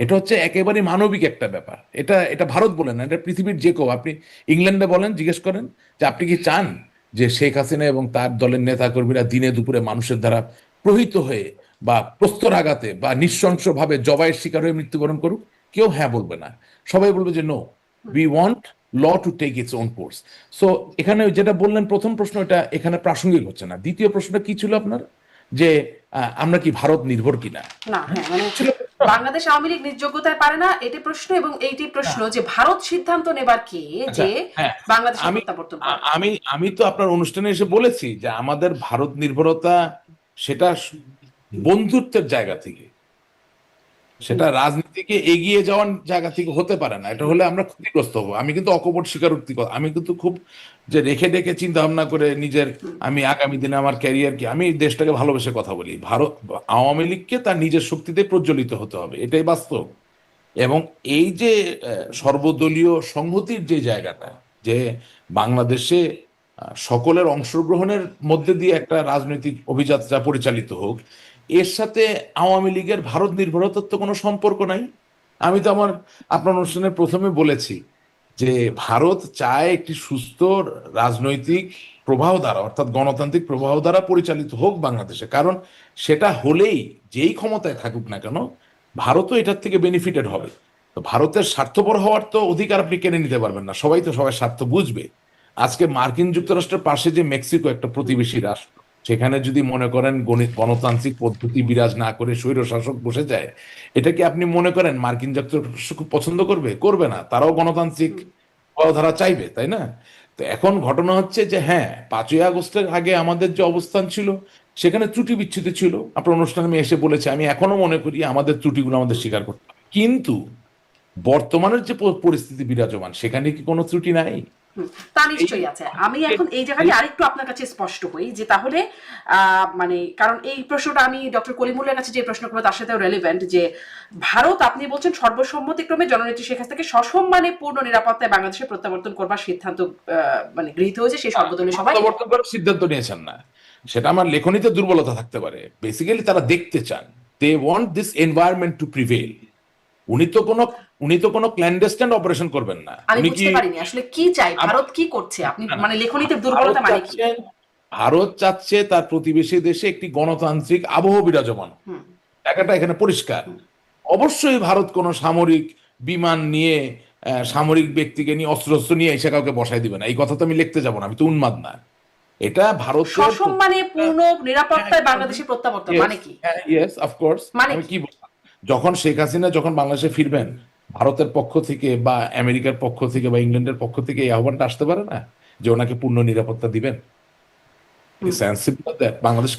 এটা হচ্ছে একেবারে মানবিক একটা ব্যাপার। এটা এটা ভারত বলেন না, এটা পৃথিবীর যে কেউ, আপনি ইংল্যান্ডে বলেন, জিজ্ঞেস করেন যে আপনি কি চান যে শেখ হাসিনা এবং তার দলের নেতাকর্মীরা দিনে দুপুরে মানুষের দ্বারা প্রহিত হয়ে বা প্রস্তরাঘাতে বা নৃশংসভাবে জবাইয়ের শিকার হয়ে মৃত্যুবরণ করুক? কেউ হ্যাঁ বলবে না, সবাই বলবে যে no, we want law to take its own course. So এখানে যেটা বললেন প্রথম প্রশ্ন, এটা এখানে প্রাসঙ্গিক হচ্ছে না। দ্বিতীয় প্রশ্নটা কি ছিল আপনার, যে আমরা কি ভারত নির্ভর কিনা? না, হ্যাঁ, মানে বাংলাদেশ আওয়ামী লীগ নির্যোগ্যতায় পারে না, এটি প্রশ্ন, এবং এইটি প্রশ্ন যে ভারত সিদ্ধান্ত নেবার কে যে বাংলাদেশ প্রত্যাবর্তন করবে। আমি তো আপনার অনুষ্ঠানে এসে বলেছি যে আমাদের ভারত নির্ভরতা সেটা বন্ধুত্বের জায়গা থেকে, সেটা রাজনীতিকে এগিয়ে যাওয়ার জায়গা থেকে হতে পারে না। এটা হলে আমরা ক্ষতিগ্রস্ত হবো। আমি কিন্তু অকপট স্বীকারোক্তি, আমি কিন্তু খুব যে রেখে ডেকে চিন্তা ভাবনা করে নিজের, আমি আগামী দিনে আমার ক্যারিয়ার কি, আমি দেশটাকে ভালোবেসে কথা বলি। ভারত আওয়ামী লীগকে তার নিজের শক্তিতে প্রজ্বলিত হতে হবে, এটাই বাস্তব। এবং এই যে সর্বদলীয় সংহতির যে জায়গাটা, যে বাংলাদেশে সকলের অংশগ্রহণের মধ্যে দিয়ে একটা রাজনৈতিক অভিযাত্রা পরিচালিত হোক, এর সাথে আওয়ামী লীগের ভারত নির্ভরতার তো কোনো সম্পর্ক নাই। আমি তো আপনার অনুষ্ঠানের প্রথমে বলেছি যে ভারত চায় একটি সুস্থ রাজনৈতিক প্রবাহ দ্বারা, অর্থাৎ গণতান্ত্রিক প্রবাহ দ্বারা পরিচালিত হোক বাংলাদেশে, কারণ সেটা হলেই যেই ক্ষমতায় থাকুক না কেন ভারতও এটার থেকে বেনিফিটেড হবে। তো ভারতের স্বার্থপর হওয়ার তো অধিকার আপনি কেড়ে নিতে পারবেন না, সবাই তো সবার স্বার্থ বুঝবে। আজকে মার্কিন যুক্তরাষ্ট্রের পাশে যে মেক্সিকো একটা প্রতিবেশী রাষ্ট্র, সেখানে যদি মনে করেন গণতান্ত্রিক পদ্ধতি বিরাজ না করে স্বৈরশাসক বসে যায়, এটা কি আপনি মনে করেন মার্কিন যুক্তরাষ্ট্র খুব পছন্দ করবে? করবে না, তারাও গণতান্ত্রিক ধারা চাইবে, তাই না? তো এখন ঘটনা হচ্ছে যে হ্যাঁ, 5ই আগস্টের আগে আমাদের যে অবস্থান ছিল সেখানে ত্রুটি বিচ্ছুতি ছিল, আপনার অনুষ্ঠানে আমি এসে বলেছি, আমি এখনো মনে করি আমাদের ত্রুটিগুলো আমাদের স্বীকার করতে হবে। কিন্তু বর্তমানের যে পরিস্থিতি বিরাজমান, সেখানে কি কোনো ত্রুটি নাই? তা নিশ্চয়ই আছে। আমি এখন এই জায়গায় আরেকটু আপনার কাছে স্পষ্ট হই যে তাহলে মানে, কারণ এই প্রশ্নটা আমি ডক্টর কলিমুল্লার কাছে যে প্রশ্ন করবো তার সাথেও রেলিভেন্ট, যে ভারত, আপনি বলছেন সর্বসম্মতিক্রমে জননেত্রী শেখ হাসিনাকে সসম্মানে পূর্ণ নিরাপত্তায় বাংলাদেশে প্রত্যাবর্তন করবার সিদ্ধান্ত মানে গৃহীত হয়েছে, সেই সর্বদলীয় সভায় প্রত্যাবর্তন করার সিদ্ধান্ত নিয়েছেন না, সেটা আমার লেখনীতে দুর্বলতা থাকতে পারে। বেসিক্যালি তারা দেখতে চান, they want this environment to prevail. উনি তো কোনো ক্ল্যান্ডেস্টাইন অপারেশন করবেন না। আমি বুঝতে পারিনি আসলে কি চাই ভারত, কি করছে আপনি, মানে লেখনীতে দুর্বলতা মানে কি? ভারত চাচ্ছে তার প্রতিবেশী দেশে একটি গণতান্ত্রিক আবহ বিরাজমান, জায়গাটা এখানে পরিষ্কার। অবশ্যই ভারত কোনো সামরিক বিমান নিয়ে, সামরিক ব্যক্তিকে নিয়ে, অস্ত্র নিয়ে এসে কাউকে বসাই দিবে না, এই কথা তো আমি লিখতে যাবো না, আমি তো উন্মাদ না। এটা ভারত সসম্মানে পূর্ণ নিরাপত্তায় বাংলাদেশে প্রত্যাবর্তন মানে কি? Yes, of course. আমি কি যখন শেখ হাসিনা যখন বাংলাদেশে ফিরবেন, ভারতের পক্ষ থেকে বা আমেরিকার পক্ষ থেকে বা ইংল্যান্ডের পক্ষ থেকে এই আহ্বানটা আসতে পারে না যে ওনাকে পূর্ণ নিরাপত্তা দিবেন?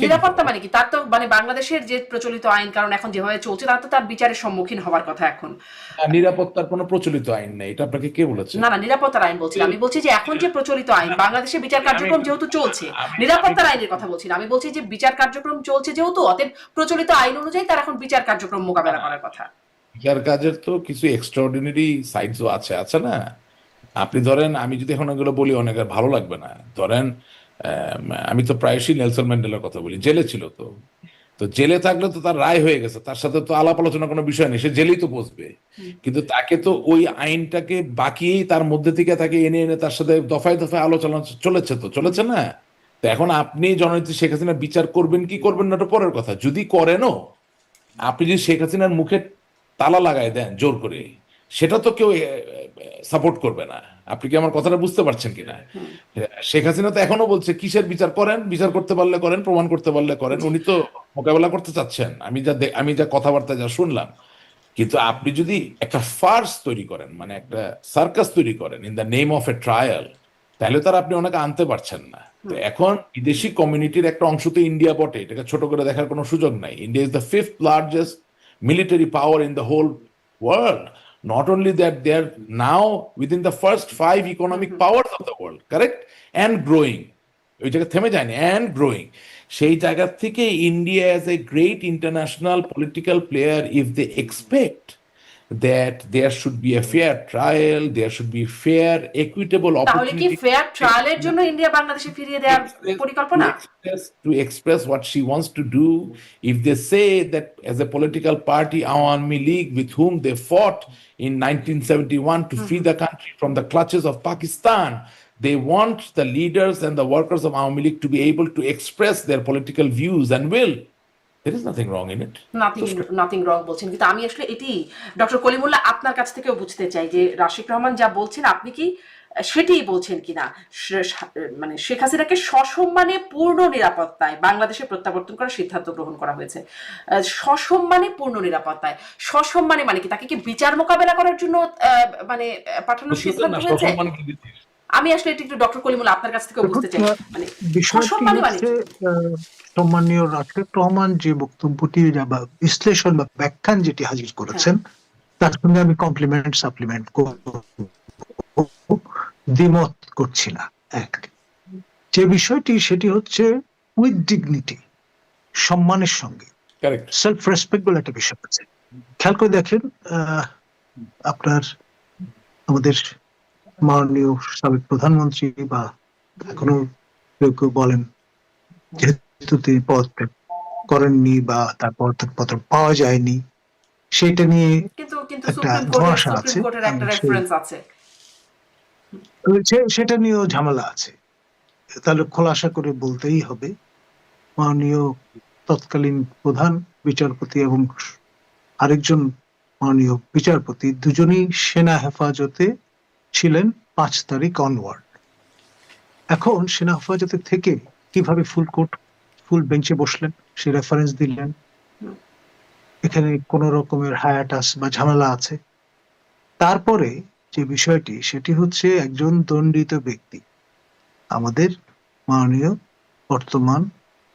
নিরাপত্তা মানে কি? তার তো মানে বাংলাদেশের যে প্রচলিত আইন, কারণ এখন যেভাবে চলছে তার তো তার বিচারের সম্মুখীন হওয়ার কথা। এখন নিরাপত্তার কোনো প্রচলিত আইন নেই, এটা আপনাকে কে বলেছে? না, নিরাপত্তার আইন বলছি, আমি বলছি যে এখন যে প্রচলিত আইন, বাংলাদেশে বিচার কার্যক্রম যেহেতু চলছে, নিরাপত্তার আইনের কথা বলছি না, আমি বলছি যে বিচার কার্যক্রম চলছে যেহেতু, অতএব প্রচলিত আইন অনুযায়ী তার এখন বিচার কার্যক্রম মোকাবেলা করার কথা। বিচার কাজের তো কিছু এক্সট্রাঅর্ডিনারি সাইডসও আছে না? আপনি ধরেন, আমি যদি এখন এগুলো বলি অনেকের ভালো লাগবে না, ধরেন আমি তো প্রায়শই নেলসন ম্যান্ডেলার কথা বলি, জেলে ছিল। তো জেলে থাকলে তো তার রায় হয়ে গেছে, তার সাথে তো আলাপ আলোচনা কোনো বিষয় নেই, সে জেলেই তো বসবে। কিন্তু তাকে তো ওই আইনটাকে বাকিয়েই তার মধ্যে থেকে তাকে এনে তার সাথে দফায় দফায় আলোচনা চলেছে না? তো এখন আপনি জননেত্রী শেখ হাসিনার বিচার করবেন কি করবেন না, ওটা পরের কথা। যদি করেনও, আপনি যদি শেখ হাসিনার মুখে তালা লাগায় দেন জোর করে, সেটা তো কেউ সাপোর্ট করবে না। আপনি কি আমার কথাটা বুঝতে পারছেন কিনা? শেখ হাসিনা তো এখনো বলছে কিসের বিচার করেন, বিচার করতে পারলে করেন, প্রমাণ করতে পারলে করেন। উনি তো মোকাবেলা করতে চাচ্ছেন, আমি যা কথাবার্তা যা শুনলাম। কিন্তু আপনি যদি একটা ফার্স তৈরি করেন, মানে একটা সার্কাস তৈরি করেন in the name of A trial, তাহলে তার আপনি ওনাকে আনতে পারছেন না। তো এখন বিদেশি কমিউনিটির একটা অংশ তো ইন্ডিয়া বটে, এটাকে ছোট করে দেখার কোনো সুযোগ নাই। India is the 5th largest military power in the whole world. Not only that, they are now within the first 5 economic powers of the world, correct? And growing. ওই জায়গা থেমে যায়নি, and growing. সেই জায়গা থেকে India as a great international political player, if they expect that there should be a fair trial, there should be fair, equitable তাহলে কি opportunity fair ট্রায়ালের জন্য ইন্ডিয়া বাংলাদেশে ফিরিয়ে দেওয়ার পরিকল্পনা? to express what she wants to do. If they say that as a political party, Awami League, with whom they fought in 1971 to free the country from the clutches of Pakistan, they want the leaders and the workers of Awami League to be able to express their political views and will. There is nothing wrong in it. Nothing wrong বলছেন, কিন্তু আমি আসলে এটি doctor Kalimullah আপনার কাছ থেকেও বুঝতে চাই যে রাশিক রহমান যা বলছেন আপনি কি সেটাই বলছেন কিনা। মানে শেখ হাসিনাকে সসম্মানে পূর্ণ নিরাপত্তায় বাংলাদেশে প্রত্যাবর্তন করার সিদ্ধান্ত গ্রহণ করা হয়েছে। সসম্মানে পূর্ণ নিরাপত্তায়, সসম্মানে মানে কি তাকে কি বিচার মোকাবেলা করার জন্য মানে পাঠানোর সিদ্ধান্ত হয়েছে? আমি আসলে এটা একটু ডক্টর কলিমুল্লাহ আপনার কাছ থেকেও বুঝতে চাই, মানে সসম্মানে মানে সম্মানীয় রাশেক রহমান যে বক্তব্যটি বা বিশ্লেষণ বা ব্যাখ্যান যেটি হাজির করেছেন, তার সঙ্গে আমি কমপ্লিমেন্ট সাপ্লিমেন্ট দ্বিমত করছি না। এক যে বিষয়টি সেটি হচ্ছে উইথ ডিগনিটি, সম্মানের সঙ্গে সেলফ রেসপেক্ট বলে একটা বিষয় আছে। খেয়াল করে দেখেন, আপনার আমাদের মাননীয় সাবেক প্রধানমন্ত্রী বা এখনো কেউ কেউ বলেন যেহেতু তিনি পদত্যাগ করেননি বা তার পদত্যাগপত্র পাওয়া যায়নি, সেটা নিয়ে একটা ধোঁয়াশা আছে, সেটা নিয়েও ঝামেলা আছে। তাহলে খোলাসা করে বলতেই হবে, মাননীয় তৎকালীন প্রধান বিচারপতি এবং আরেকজন মাননীয় বিচারপতি দুজনেই সেনা হেফাজতে ছিলেন 5 তারিখ অনওয়ার্ড। এখন সেনা হেফাজতে থেকে কিভাবে ফুল বেঞ্চে বসলেন সে রেফারেন্স দিলেন। এখানে কোন রকমের হায়াটাস বা ঝামেলা আছে। তারপরে যে বিষয়টি সেটি হচ্ছে একজন দণ্ডিত ব্যক্তি, আমাদের মাননীয় বর্তমান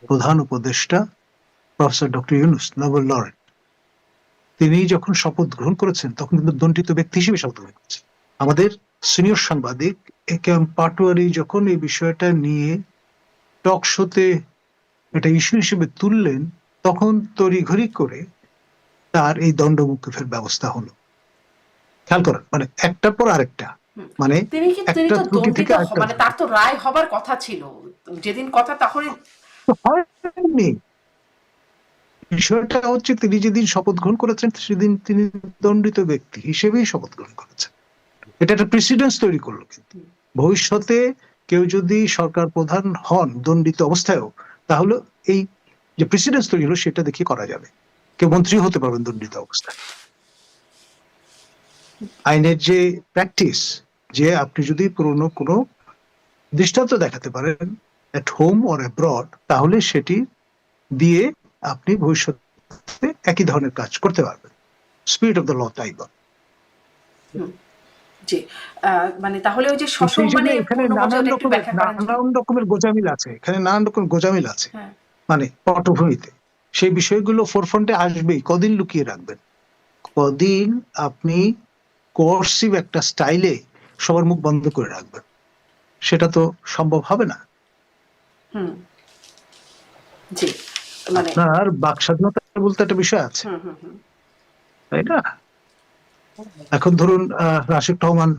প্রধান উপদেষ্টা professor doctor Yunus, Nobel laureate, তিনি যখন শপথ গ্রহণ করেছেন তখন কিন্তু দণ্ডিত ব্যক্তি হিসেবে শপথ গ্রহণ করেছেন। আমাদের সিনিয়র সাংবাদিক এ কে এম পাটোয়ারি যখন এই বিষয়টা নিয়ে টক শোতে এটা ইস্যু হিসেবে তুললেন, তখন তড়িঘড়ি করে তার এই দণ্ডমুক্তির ব্যবস্থা হলো। খেয়াল করেন, মানে একটার পর আরেকটা, মানে একটা ত্রুটি থেকে মানে তার তো রায় হবার কথা ছিল যেদিন কথা, তাহলে হয়নি। বিষয়টা হচ্ছে তিনি যেদিন শপথ গ্রহণ করেছেন সেদিন তিনি দণ্ডিত ব্যক্তি হিসেবেই শপথ গ্রহণ করেছেন। এটা একটা প্রেসিডেন্স তৈরি করলো। কিন্তু ভবিষ্যতে কেউ যদি সরকার প্রধান হন দণ্ডিত অবস্থায়ও, তাহলে এই যে প্রেসিডেন্স তৈরি হলো সেটা দেখে করা যাবে, কেউ মন্ত্রী হতে পারবেন দণ্ডিত অবস্থায়। আইনের যে প্র্যাকটিস, যে আপনি যদি পুরনো কোনো দৃষ্টান্ত দেখাতে পারেন এট হোম অর অ্যাব্রড, তাহলে সেটি দিয়ে আপনি ভবিষ্যতে একই ধরনের কাজ করতে পারবেন। স্পিরিট অফ দ্য ল তাই বলে। জি, মানে তাহলে ওই যে সসম্মানে এখানে নানান রকমের গোজামিল আছে, এখানে নানান রকম গোজামিল আছে, মানে পটভূমিতে সেই বিষয়গুলো ফোরফ্রন্টে আসবেই। কদিন লুকিয়ে রাখবেন? কদিন আপনি কোর্সিভ একটা স্টাইলে সবার মুখ বন্ধ করে রাখবেন? সেটা তো সম্ভব হবে না। জি, মানে আপনার বাক স্বাধীনতা বলতে একটা বিষয় আছে, তাই না? এখন ধরুন রাশেক রহমান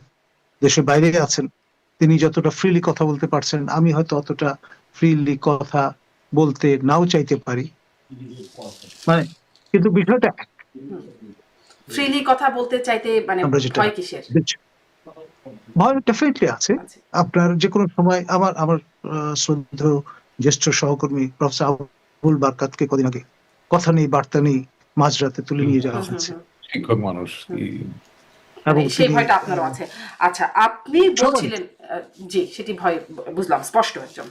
দেশের বাইরে আছেন, তিনি যতটা ফ্রিলি কথা বলতে পারছেন, আমি হয়তো অতটা ফ্রিলি কথা বলতে নাও চাইতে পারি, মানে কিন্তু বিষয়টা ফ্রিলি কথা বলতে চাইতে মানে ভয় কিসের? ভয় ডেফিনেটলি আছে। আপনার যে কোনো সময় আমার শ্রদ্ধেয় জ্যেষ্ঠ সহকর্মী প্রফেসর আবুল বারকাতকে কদিন আগে কথা নেই বার্তা নেই মাঝরাতে তুলে নিয়ে যাওয়া হুম, হুম, হয়েছে। হুম। শিক্ষক মানুষ কি মানে এবং সেই তিনি ভয়টা আপনারও আছে। আচ্ছা, আপনি বলছিলেন জি, সেটি ভয় বুঝলাম, স্পষ্ট একদম।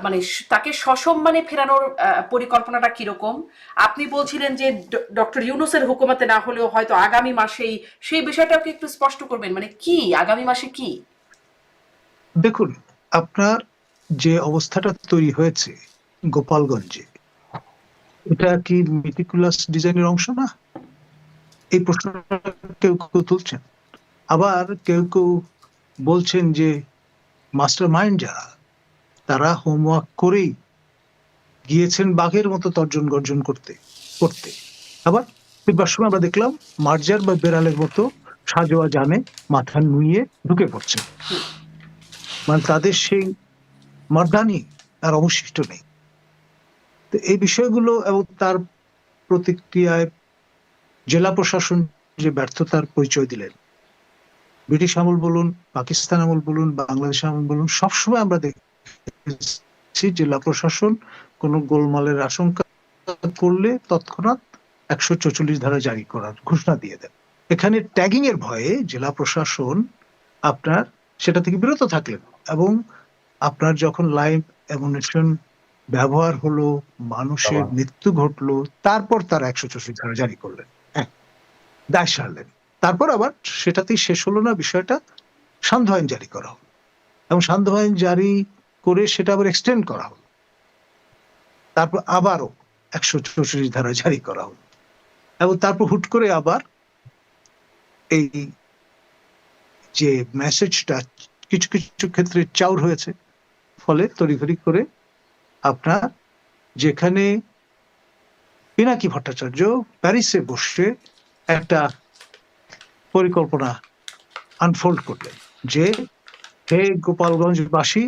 মানে তাকে সসম্মানে ফেরানোর পরিকল্পনাটা কিরকম? আপনি বলছিলেন যে ডক্টর ইউনূসের হুকুমতে না হলেও হয়তো আগামী মাসেই, সেই বিষয়টাকে একটু স্পষ্ট করবেন, মানে কি আগামী মাসে কি? দেখুন, আপনার যে অবস্থাটা তৈরি হয়েছে গোপালগঞ্জে, এটা কি মেটিকুলাস ডিজাইনের অংশ না? এই প্রশ্নটা কেউ কেউ তুলছেন। আবার কেউ কেউ বলছেন যে মাস্টার মাইন্ড যারা, তারা হোমওয়ার্ক করেই গিয়েছেন বাঘের মতো তর্জন গর্জন করতে করতে। আবার ফিরবার সময় আমরা দেখলাম মার্জার বা বেড়ালের মতো সাজোয়া জানে মাথা নুইয়ে ঢুকে পড়ছে। মানে তাদের সেই মর্দানি আর অবশিষ্ট নেই। তো এই বিষয়গুলো এবং তার প্রতিক্রিয়ায় জেলা প্রশাসন যে ব্যর্থতার পরিচয় দিলেন, ব্রিটিশ আমল বলুন, পাকিস্তান আমল বলুন, বাংলাদেশ আমল বলুন, সবসময় আমরা দেখছি জেলা প্রশাসন কোনো গোলমালের আশঙ্কা করলে তৎক্ষণাৎ 144 ধারা জারি করার ঘোষণা দিয়ে দেন। এখানে ট্যাগিং এর ভয়ে জেলা প্রশাসন আপনার সেটা থেকে বিরত থাকলেন, এবং আপনার যখন লাইভ অ্যামুনিশন ব্যবহার হলো, মানুষের মৃত্যু ঘটলো, তারপর তারা 144 ধারা জারি করলেন, দায় সারলেন। তারপর আবার সেটাতেই শেষ হলো না, বিষয়টা সান্ধ্য আইন জারি করা হলো, এবং সান্ধ্য আইন জারি করে সেটা আবার এক্সটেন্ড করা হলো, তারপর আবারও 144 ধারা জারি করা হলো, এবং তারপর হুট করে আবার এই যে মেসেজটা কিছু কিছু ক্ষেত্রে চাউর হয়েছে, ফলে তড়িঘড়ি করে আপনার যেখানে পিনাকি ভট্টাচার্য প্যারিসে বসে একটা পরিকল্পনা আনফোল্ড করলেন যে হে গোপালগঞ্জবাসী,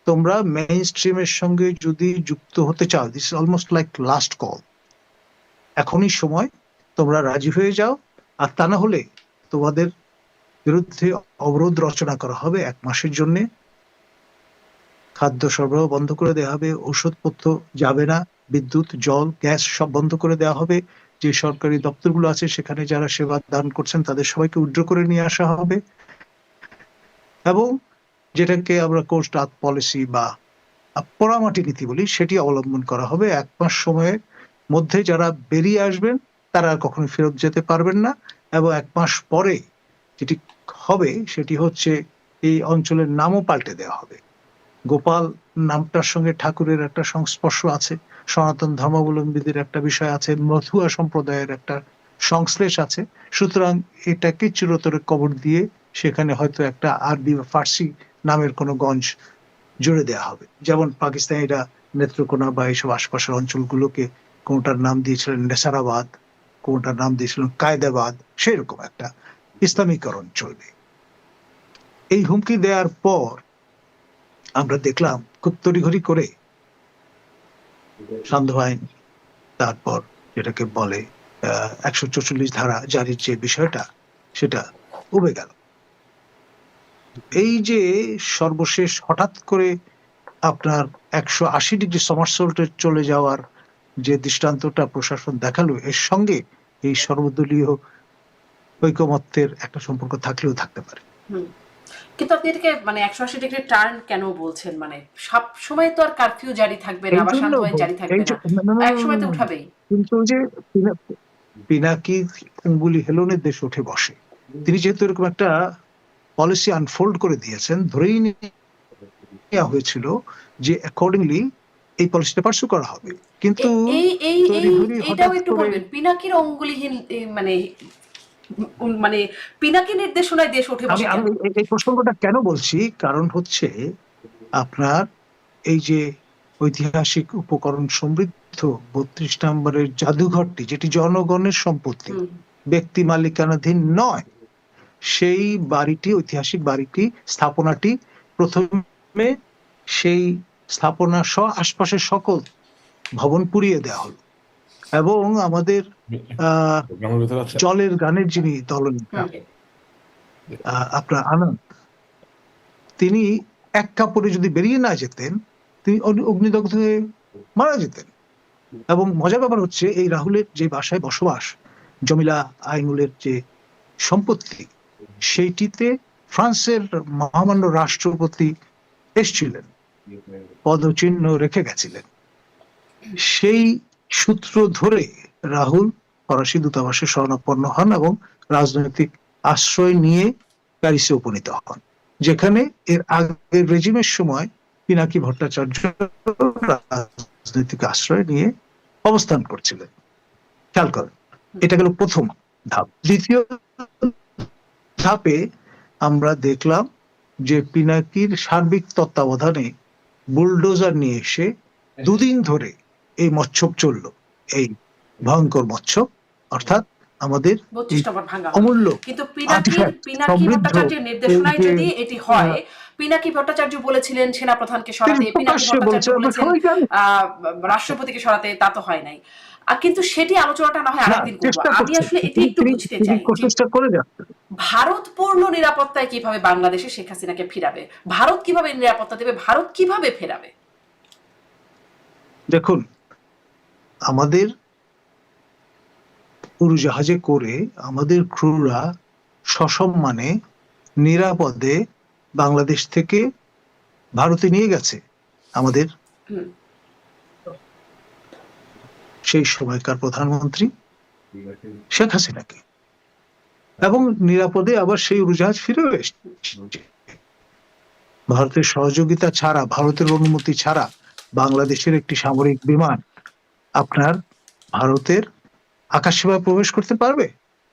তোমরা মেইন স্ট্রিমের সঙ্গে যদি যুক্ত হতে চাও, this is almost like last call, এখনই সময়, তোমরা রাজি হয়ে যাও, আর তা না হলে তোমাদের বিরুদ্ধে অবরোধ রচনা করা হবে 1 মাসের জন্য, খাদ্য সরবরাহ বন্ধ করে দেওয়া হবে, ঔষধপত্র যাবে না, বিদ্যুৎ জল গ্যাস সব বন্ধ করে দেওয়া হবে, যে সরকারি দপ্তরগুলো আছে সেখানে যারা সেবা দান করছেন তাদের সবাইকে উইথড্র করে নিয়ে আসা হবে, এবং যেটাকে আমরা কোস্ট আর্থ পলিসি বা পোড়ামাটি নীতি বলি সেটি অবলম্বন করা হবে। 1 মাস সময়ের মধ্যে যারা বেরিয়ে আসবেন তারা আর কখনো ফেরত যেতে পারবেন না, এবং 1 মাস পরে যেটি হবে সেটি হচ্ছে এই অঞ্চলের নামও পাল্টে দেওয়া হবে। গোপাল নামটার সঙ্গে ঠাকুরের একটা সংস্পর্শ আছে, সনাতন ধর্মাবলম্বীদের একটা বিষয় আছে, মধুয়া সম্প্রদায়ের একটা সংশ্লেষ আছে, সুতরাং এটাকে চিরতরে কবর দিয়ে সেখানে হয়তো একটা আরবি বা ফার্সি নামের কোনো গঞ্জ জুড়ে দেওয়া হবে। যেমন পাকিস্তানিরা নেত্রকোনা বা এইসব আশপাশের অঞ্চলগুলোকে কোনটার নাম দিয়েছিলেন নেসারাবাদ, কোনটার নাম দিয়েছিলেন কায়দাবাদ, সেরকম একটা ইসলামীকরণ চলবে। এই হুমকি দেওয়ার পর আমরা দেখলাম খুব তড়িঘড়ি করে সান্ধ্য আইন, তারপর যেটাকে বলে 144 ধারা জারির যে বিষয়টা, সেটা উবে গেল। এই যে সর্বশেষ হঠাৎ করে আপনার 180 ডিগ্রি সমারসল্টে চলে যাওয়ার যে দৃষ্টান্তটা প্রশাসন দেখালো, এর সঙ্গে এই সর্বদলীয় ঐকমত্যের একটা সম্পর্ক থাকলেও থাকতে পারে। কিন্তু আপনি এটাকে মানে 180 ডিগ্রি টার্ন কেন বলছেন? মানে সব সময় তো আর কারফিউ জারি থাকবে না বা সান্ধ্য আইন জারি থাকবে না, এক সময় তো উঠাবেই। কিন্তু ওই যে পিনাকি অঙ্গুলি হেলনের দেশে উঠে বসে, তিনি যেহেতু এরকম একটা পলিসি আনফোল্ড করে দিয়েছেন, ধরেই নেওয়া হয়েছিল যে অ্যাকর্ডিংলি এই পলিসিটা পার্সু করা হবে। কিন্তু এই এই এই এইটাও হঠাৎ একটু করে বলবেন, পিনাকির অঙ্গুলিহীন মানে মানে পিনাকি নির্দেশনায় দেশ উঠে আমি বসে আমি কেন? এই প্রসঙ্গটা কেন বলছি, কারণ হচ্ছে আপনার এই যে ঐতিহাসিক উপকরণ সমৃদ্ধ 32 নম্বরের জাদুঘরটি, যেটি জনগণের সম্পত্তি, ব্যক্তি মালিকানাধীন নয়, সেই বাড়িটি, ঐতিহাসিক বাড়িটি, স্থাপনাটি প্রথমে সেই স্থাপনা সহ আশপাশের সকল ভবন পুড়িয়ে দেওয়া হলো, এবং আমাদের প্রোগ্রামের ভেতরে আছে জলের গানের যিনি দলনেতা আপনার আনন্দ, তিনি এক কাপড়ে যদি বেরিয়ে না যেতেন, তিনি অগ্নিদগ্ধ হয়ে মারা যেতেন। এবং মজার ব্যাপার হচ্ছে, এই রাহুলের যে বাসায় বসবাস, জমিলা আইনুলের যে সম্পত্তি, সেইটিতে ফ্রান্সের মহামান্য রাষ্ট্রপতি এসছিলেন, পদচিহ্ন রেখে গেছিলেন। সেই সূত্র ধরে রাহুল ফরাসি দূতাবাসে শরণাপন্ন হন এবং রাজনৈতিক আশ্রয় নিয়ে প্যারিসে উপনীত হন, যেখানে এর আগের রেজিমের সময় পিনাকি ভট্টাচার্য রাজনৈতিক আশ্রয় নিয়ে অবস্থান করছিলেন। খেয়াল করেন, এটা গেল প্রথম ধাপ। দ্বিতীয় ধাপে আমরা দেখলাম যে পিনাকির সার্বিক তত্ত্বাবধানে বুলডোজার নিয়ে এসে দুদিন ধরে এই মচ্ছব চলল, এই ভয়ঙ্কর মচ্ছব, অর্থাৎ আমাদের 32 নম্বর ভাঙা হলো। অমূল্য কিন্তু artifact, পিনাকি সমৃদ্ধ ভট্টাচার্যের নির্দেশনায় এই যে, যদি এটি হয়, পিনাকি ভট্টাচার্য বলেছিলেন সেনাপ্রধানকে সরাতে, তিনি পিনাকি প্রকাশ্যে ভট্টাচার্য বলছেন, আমরা বলেছেন সবাই জানি। রাষ্ট্রপতিকে সরাতে, তা তো হয় নাই। কিন্তু সেটি আলোচনাটা না হয় না, আরেকদিন করবো। চেষ্টা আমি করছেন, আসলে এটি একটু বুঝতে তিনি চাই যে প্রচেষ্টা করে যাচ্ছেন। ভারত পূর্ণ নিরাপত্তায় কিভাবে বাংলাদেশে শেখ হাসিনাকে ফিরাবে, ভারত কিভাবে নিরাপত্তা দেবে, ভারত কিভাবে ফেরাবে? দেখুন, আমাদের উড়োজাহাজে করে আমাদের ক্রুরা সসম্মানে নিরাপদে বাংলাদেশ থেকে ভারতে নিয়ে গেছে আমাদের হুম। সেই সময়কার প্রধানমন্ত্রী শেখ হাসিনাকে, এবং নিরাপদে আবার সেই উড়োজাহাজ ফিরে এসেছে। ভারতের সহযোগিতা ছাড়া, ভারতের অনুমতি ছাড়া বাংলাদেশের একটি সামরিক বিমান আপনার ভারতের আকাশ সীমায় প্রবেশ করতে পারবে?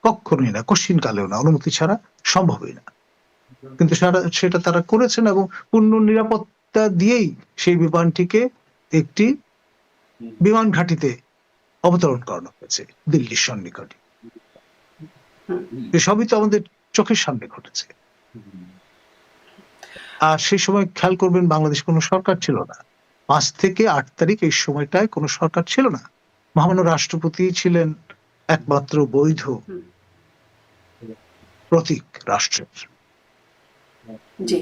কখনোই না, কশ্চিনকালেও না, অনুমতি ছাড়া সম্ভবই না। কিন্তু সেটা তারা করেছেন এবং পূর্ণ নিরাপত্তা দিয়েই সেই বিমানটিকে একটি বিমান ঘাঁটিতে অবতরণ করানো হয়েছে দিল্লির সন্নিকটে। এসবই তো আমাদের চোখের সামনে ঘটেছে। আর সেই সময় খেয়াল করবেন, বাংলাদেশ কোনো সরকার ছিল না। 5 থেকে 8 তারিখ এই সময়টায় কোনো সরকার ছিল না। মহামান্য রাষ্ট্রপতি ছিলেন একমাত্র বৈধ প্রতীক রাষ্ট্রের। জি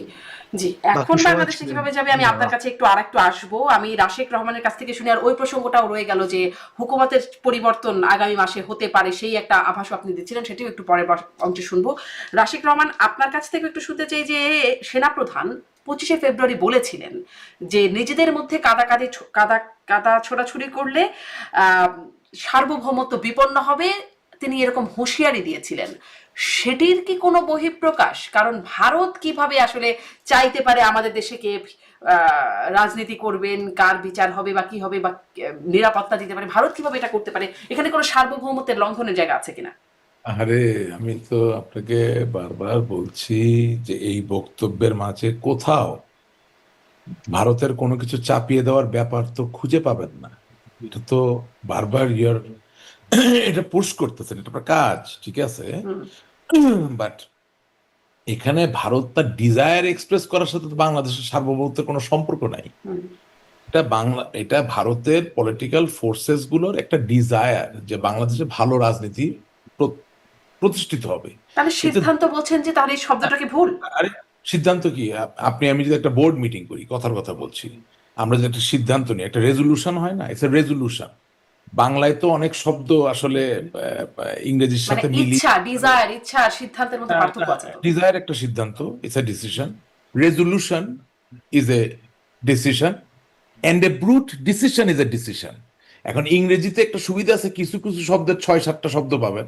জি, এখন সবাই বাংলাদেশে ছিলেন কিভাবে যাবে আমি আপনার কাছে আরেকটু আসবো। আমি রাশেক রহমানের কাছ থেকে শুনি, আর ওই প্রসঙ্গটাও রয়ে গেল যে হুকুমতের পরিবর্তন আগামী মাসে হতে পারে, সেই একটা আভাসও আপনি দিচ্ছিলেন, সেটিও একটু পরের অংশে শুনবো। রাশেক রহমান, আপনার কাছ থেকে একটু শুনতে চাই যে সেনাপ্রধান 25শে ফেব্রুয়ারি বলেছিলেন যে নিজেদের মধ্যে কাদা ছোড়াছুড়ি করলে সার্বভৌমত্ব বিপন্ন হবে, তিনি এরকম হুঁশিয়ারি দিয়েছিলেন। সেটির কি কোনো বহিঃপ্রকাশ? কারণ ভারত কিভাবে আসলে চাইতে পারে আমাদের দেশে কে রাজনীতি করবেন, কার বিচার হবে বা কি হবে বা নিরাপত্তা দিতে পারে, ভারত কিভাবে এটা করতে পারে? এখানে কোনো সার্বভৌমত্বের লঙ্ঘনের জায়গা আছে কিনা? আরে, আমি তো আপনাকে বারবার বলছি যে এই বক্তব্যের মাঝে কোথাও ভারতের কোনো কিছু চাপিয়ে দেওয়ার ব্যাপার তো খুঁজে পাবেন না। এটা তো বারবার এটা পুশ করতেছেন, এটা আপনার কাজ, ঠিক আছে। বাট এখানে ভারত তার ডিজায়ার এক্সপ্রেস করার সাথে তো বাংলাদেশের সার্বভৌমত্বের কোনো সম্পর্ক নাই। এটা ভারতের পলিটিক্যাল ফোর্সেস গুলোর একটা ডিজায়ার যে বাংলাদেশে ভালো রাজনীতি প্রতিষ্ঠিত হবে। তাহলে সিদ্ধান্ত বলছেন যে তাহলে এই শব্দটা কি ভুল? আরে, সিদ্ধান্ত কি? আমি যদি একটা বোর্ড মিটিং করি, কথার কথা বলছি, আমরা যদি একটা সিদ্ধান্ত নিই, একটা রেজলিউশন হয় না, ইটস এ রেজলিউশন। বাংলায় তো অনেক শব্দ আসলে ইংরেজির মানে সাথে মিলিয়ে, ইচ্ছা আর সিদ্ধান্তের মধ্যে পার্থক্য আছে তো। ডিজায়ার একটা সিদ্ধান্ত, it's a decision. Resolution is a decision, and a brute decision is a decision. এখন ইংরেজিতে একটা সুবিধা আছে, কিছু কিছু শব্দের 6-7টা শব্দ পাবেন,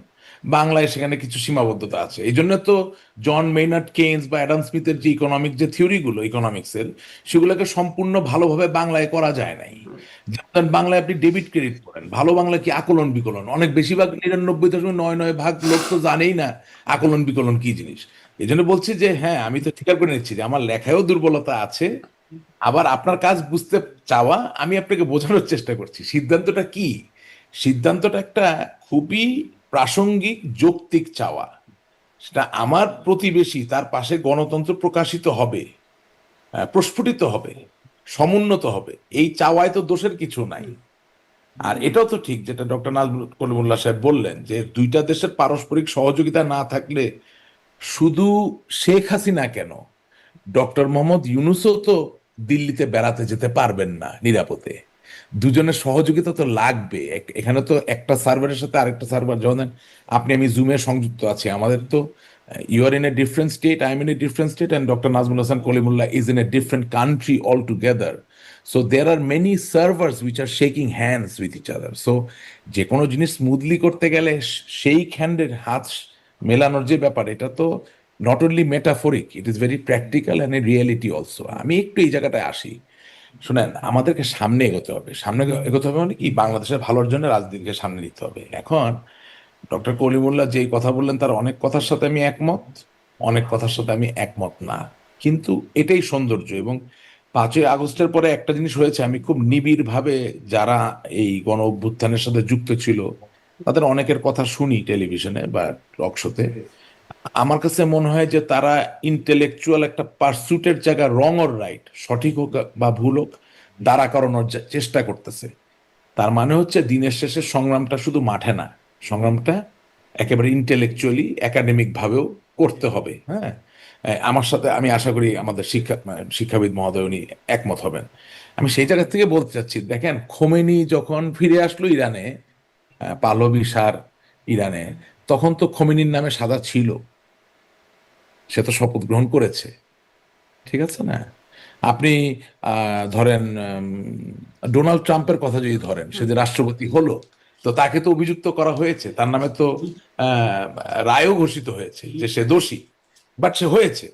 বাংলায় সেখানে কিছু সীমাবদ্ধতা আছে। এই জন্য তো জন মেইনার্ড কেইনস বা অ্যাডাম স্মিথের যে ইকোনমিক যে থিওরিগুলো ইকোনমিক্সের, সেগুলোকে সম্পূর্ণ ভালোভাবে বাংলায় করা যায় নাই। যেমন বাংলায় আপনি ডেবিট ক্রেডিট করেন, ভালো বাংলা কি আকলন বিকলন, অনেক বেশিরভাগ 99.99% লোক তো জানেই না আকলন বিকলন কি জিনিস। এই জন্য বলছি যে হ্যাঁ, আমি তো স্বীকার করে নিচ্ছি যে আমার লেখায়ও দুর্বলতা আছে। আবার আপনার কাজ বুঝতে চাওয়া, আমি আপনাকে বোঝানোর চেষ্টা করছি সিদ্ধান্তটা কি। সিদ্ধান্তটা একটা খুবই প্রাসঙ্গিক যৌক্তিক চাওয়া, সেটা আমার প্রতিবেশী তার পাশে গণতন্ত্র প্রকাশিত হবে, প্রস্ফুটিত হবে, সমুন্নত হবে, এই চাওয়ায় তো দোষের কিছু নাই। আর এটাও তো ঠিক যেটা ডক্টর নাজমুল কলিমুল্লাহ সাহেব বললেন যে দুইটা দেশের পারস্পরিক সহযোগিতা না থাকলে, শুধু শেখ হাসিনা কেন, ডক্টর মোহাম্মদ ইউনূসও তো দিল্লিতে বেড়াতে যেতে পারবেন না নিরাপদে। দুজনের সহযোগিতা তো লাগবে। এখানে তো একটা সার্ভারের সাথে আরেকটা সার্ভার, যখন আপনি আমি জুমে সংযুক্ত আছি, আমাদের তো you are in a different state, I am in a different state, and doctor Nazmul Hasan Kalimullah is in a different country altogether. So there are many servers which are shaking hands with each other. So যে কোনো জিনিস smoothly করতে গেলে সেই হ্যান্ডের হাত মেলানোর যে ব্যাপার, এটা তো not only metaphoric, it is very practical and a reality also. আমি একটু এই জায়গাটায় আসি। শুনেন, আমাদেরকে সামনে এগোতে হবে। সামনে এগোতে হবে মানে কি, বাংলাদেশের ভালোর জন্য রাজনীতিকে সামনে নিতে হবে। এখন ডক্টর কলিমুল্লাহ যেই কথা বললেন তার অনেক কথার সাথে আমি একমত, অনেক কথার সাথে আমি একমত না, কিন্তু এটাই সৌন্দর্য। এবং 5ই আগস্টের পরে একটা জিনিস হয়েছে, আমি খুব নিবিড়ভাবে যারা এই গণ অভ্যুত্থানের সাথে যুক্ত ছিল তাদের অনেকের কথা শুনি টেলিভিশনে বা টক শোতে। আমার কাছে মনে হয় যে তারা ইন্টেলেকচুয়াল একটা পার্সুটের জায়গা, রং অর রাইট, সঠিক হোক বা ভুল হোক, দাঁড়া করানোর চেষ্টা করতেছে। তার মানে হচ্ছে দিনের শেষে সংগ্রামটা শুধু মাঠে না, সংগ্রামটা একেবারে ইন্টেলেকচুয়ালি একাডেমিক ভাবেও করতে হবে। হ্যাঁ, আমার সাথে আমি আশা করি আমাদের শিক্ষাবিদ মহোদয় উনি একমত হবেন। আমি সেই জায়গা থেকে বলতে চাচ্ছি, দেখেন খোমেনি যখন ফিরে আসলো ইরানে, পাহলভি সার ইরানে, তখন তো খোমেনির নামে সাদা ছিল, সে তো শপথ গ্রহণ করেছে, ঠিক আছে না? আপনি ধরেন ডোনাল্ড ট্রাম্পের কথা যদি ধরেন, সে যে রাষ্ট্রপতি হলো, তো তাকে তো অভিযুক্ত করা হয়েছে, তার নামে তো রায়ও ঘোষিত হয়েছে যে সে দোষী, বাট সে হয়েছে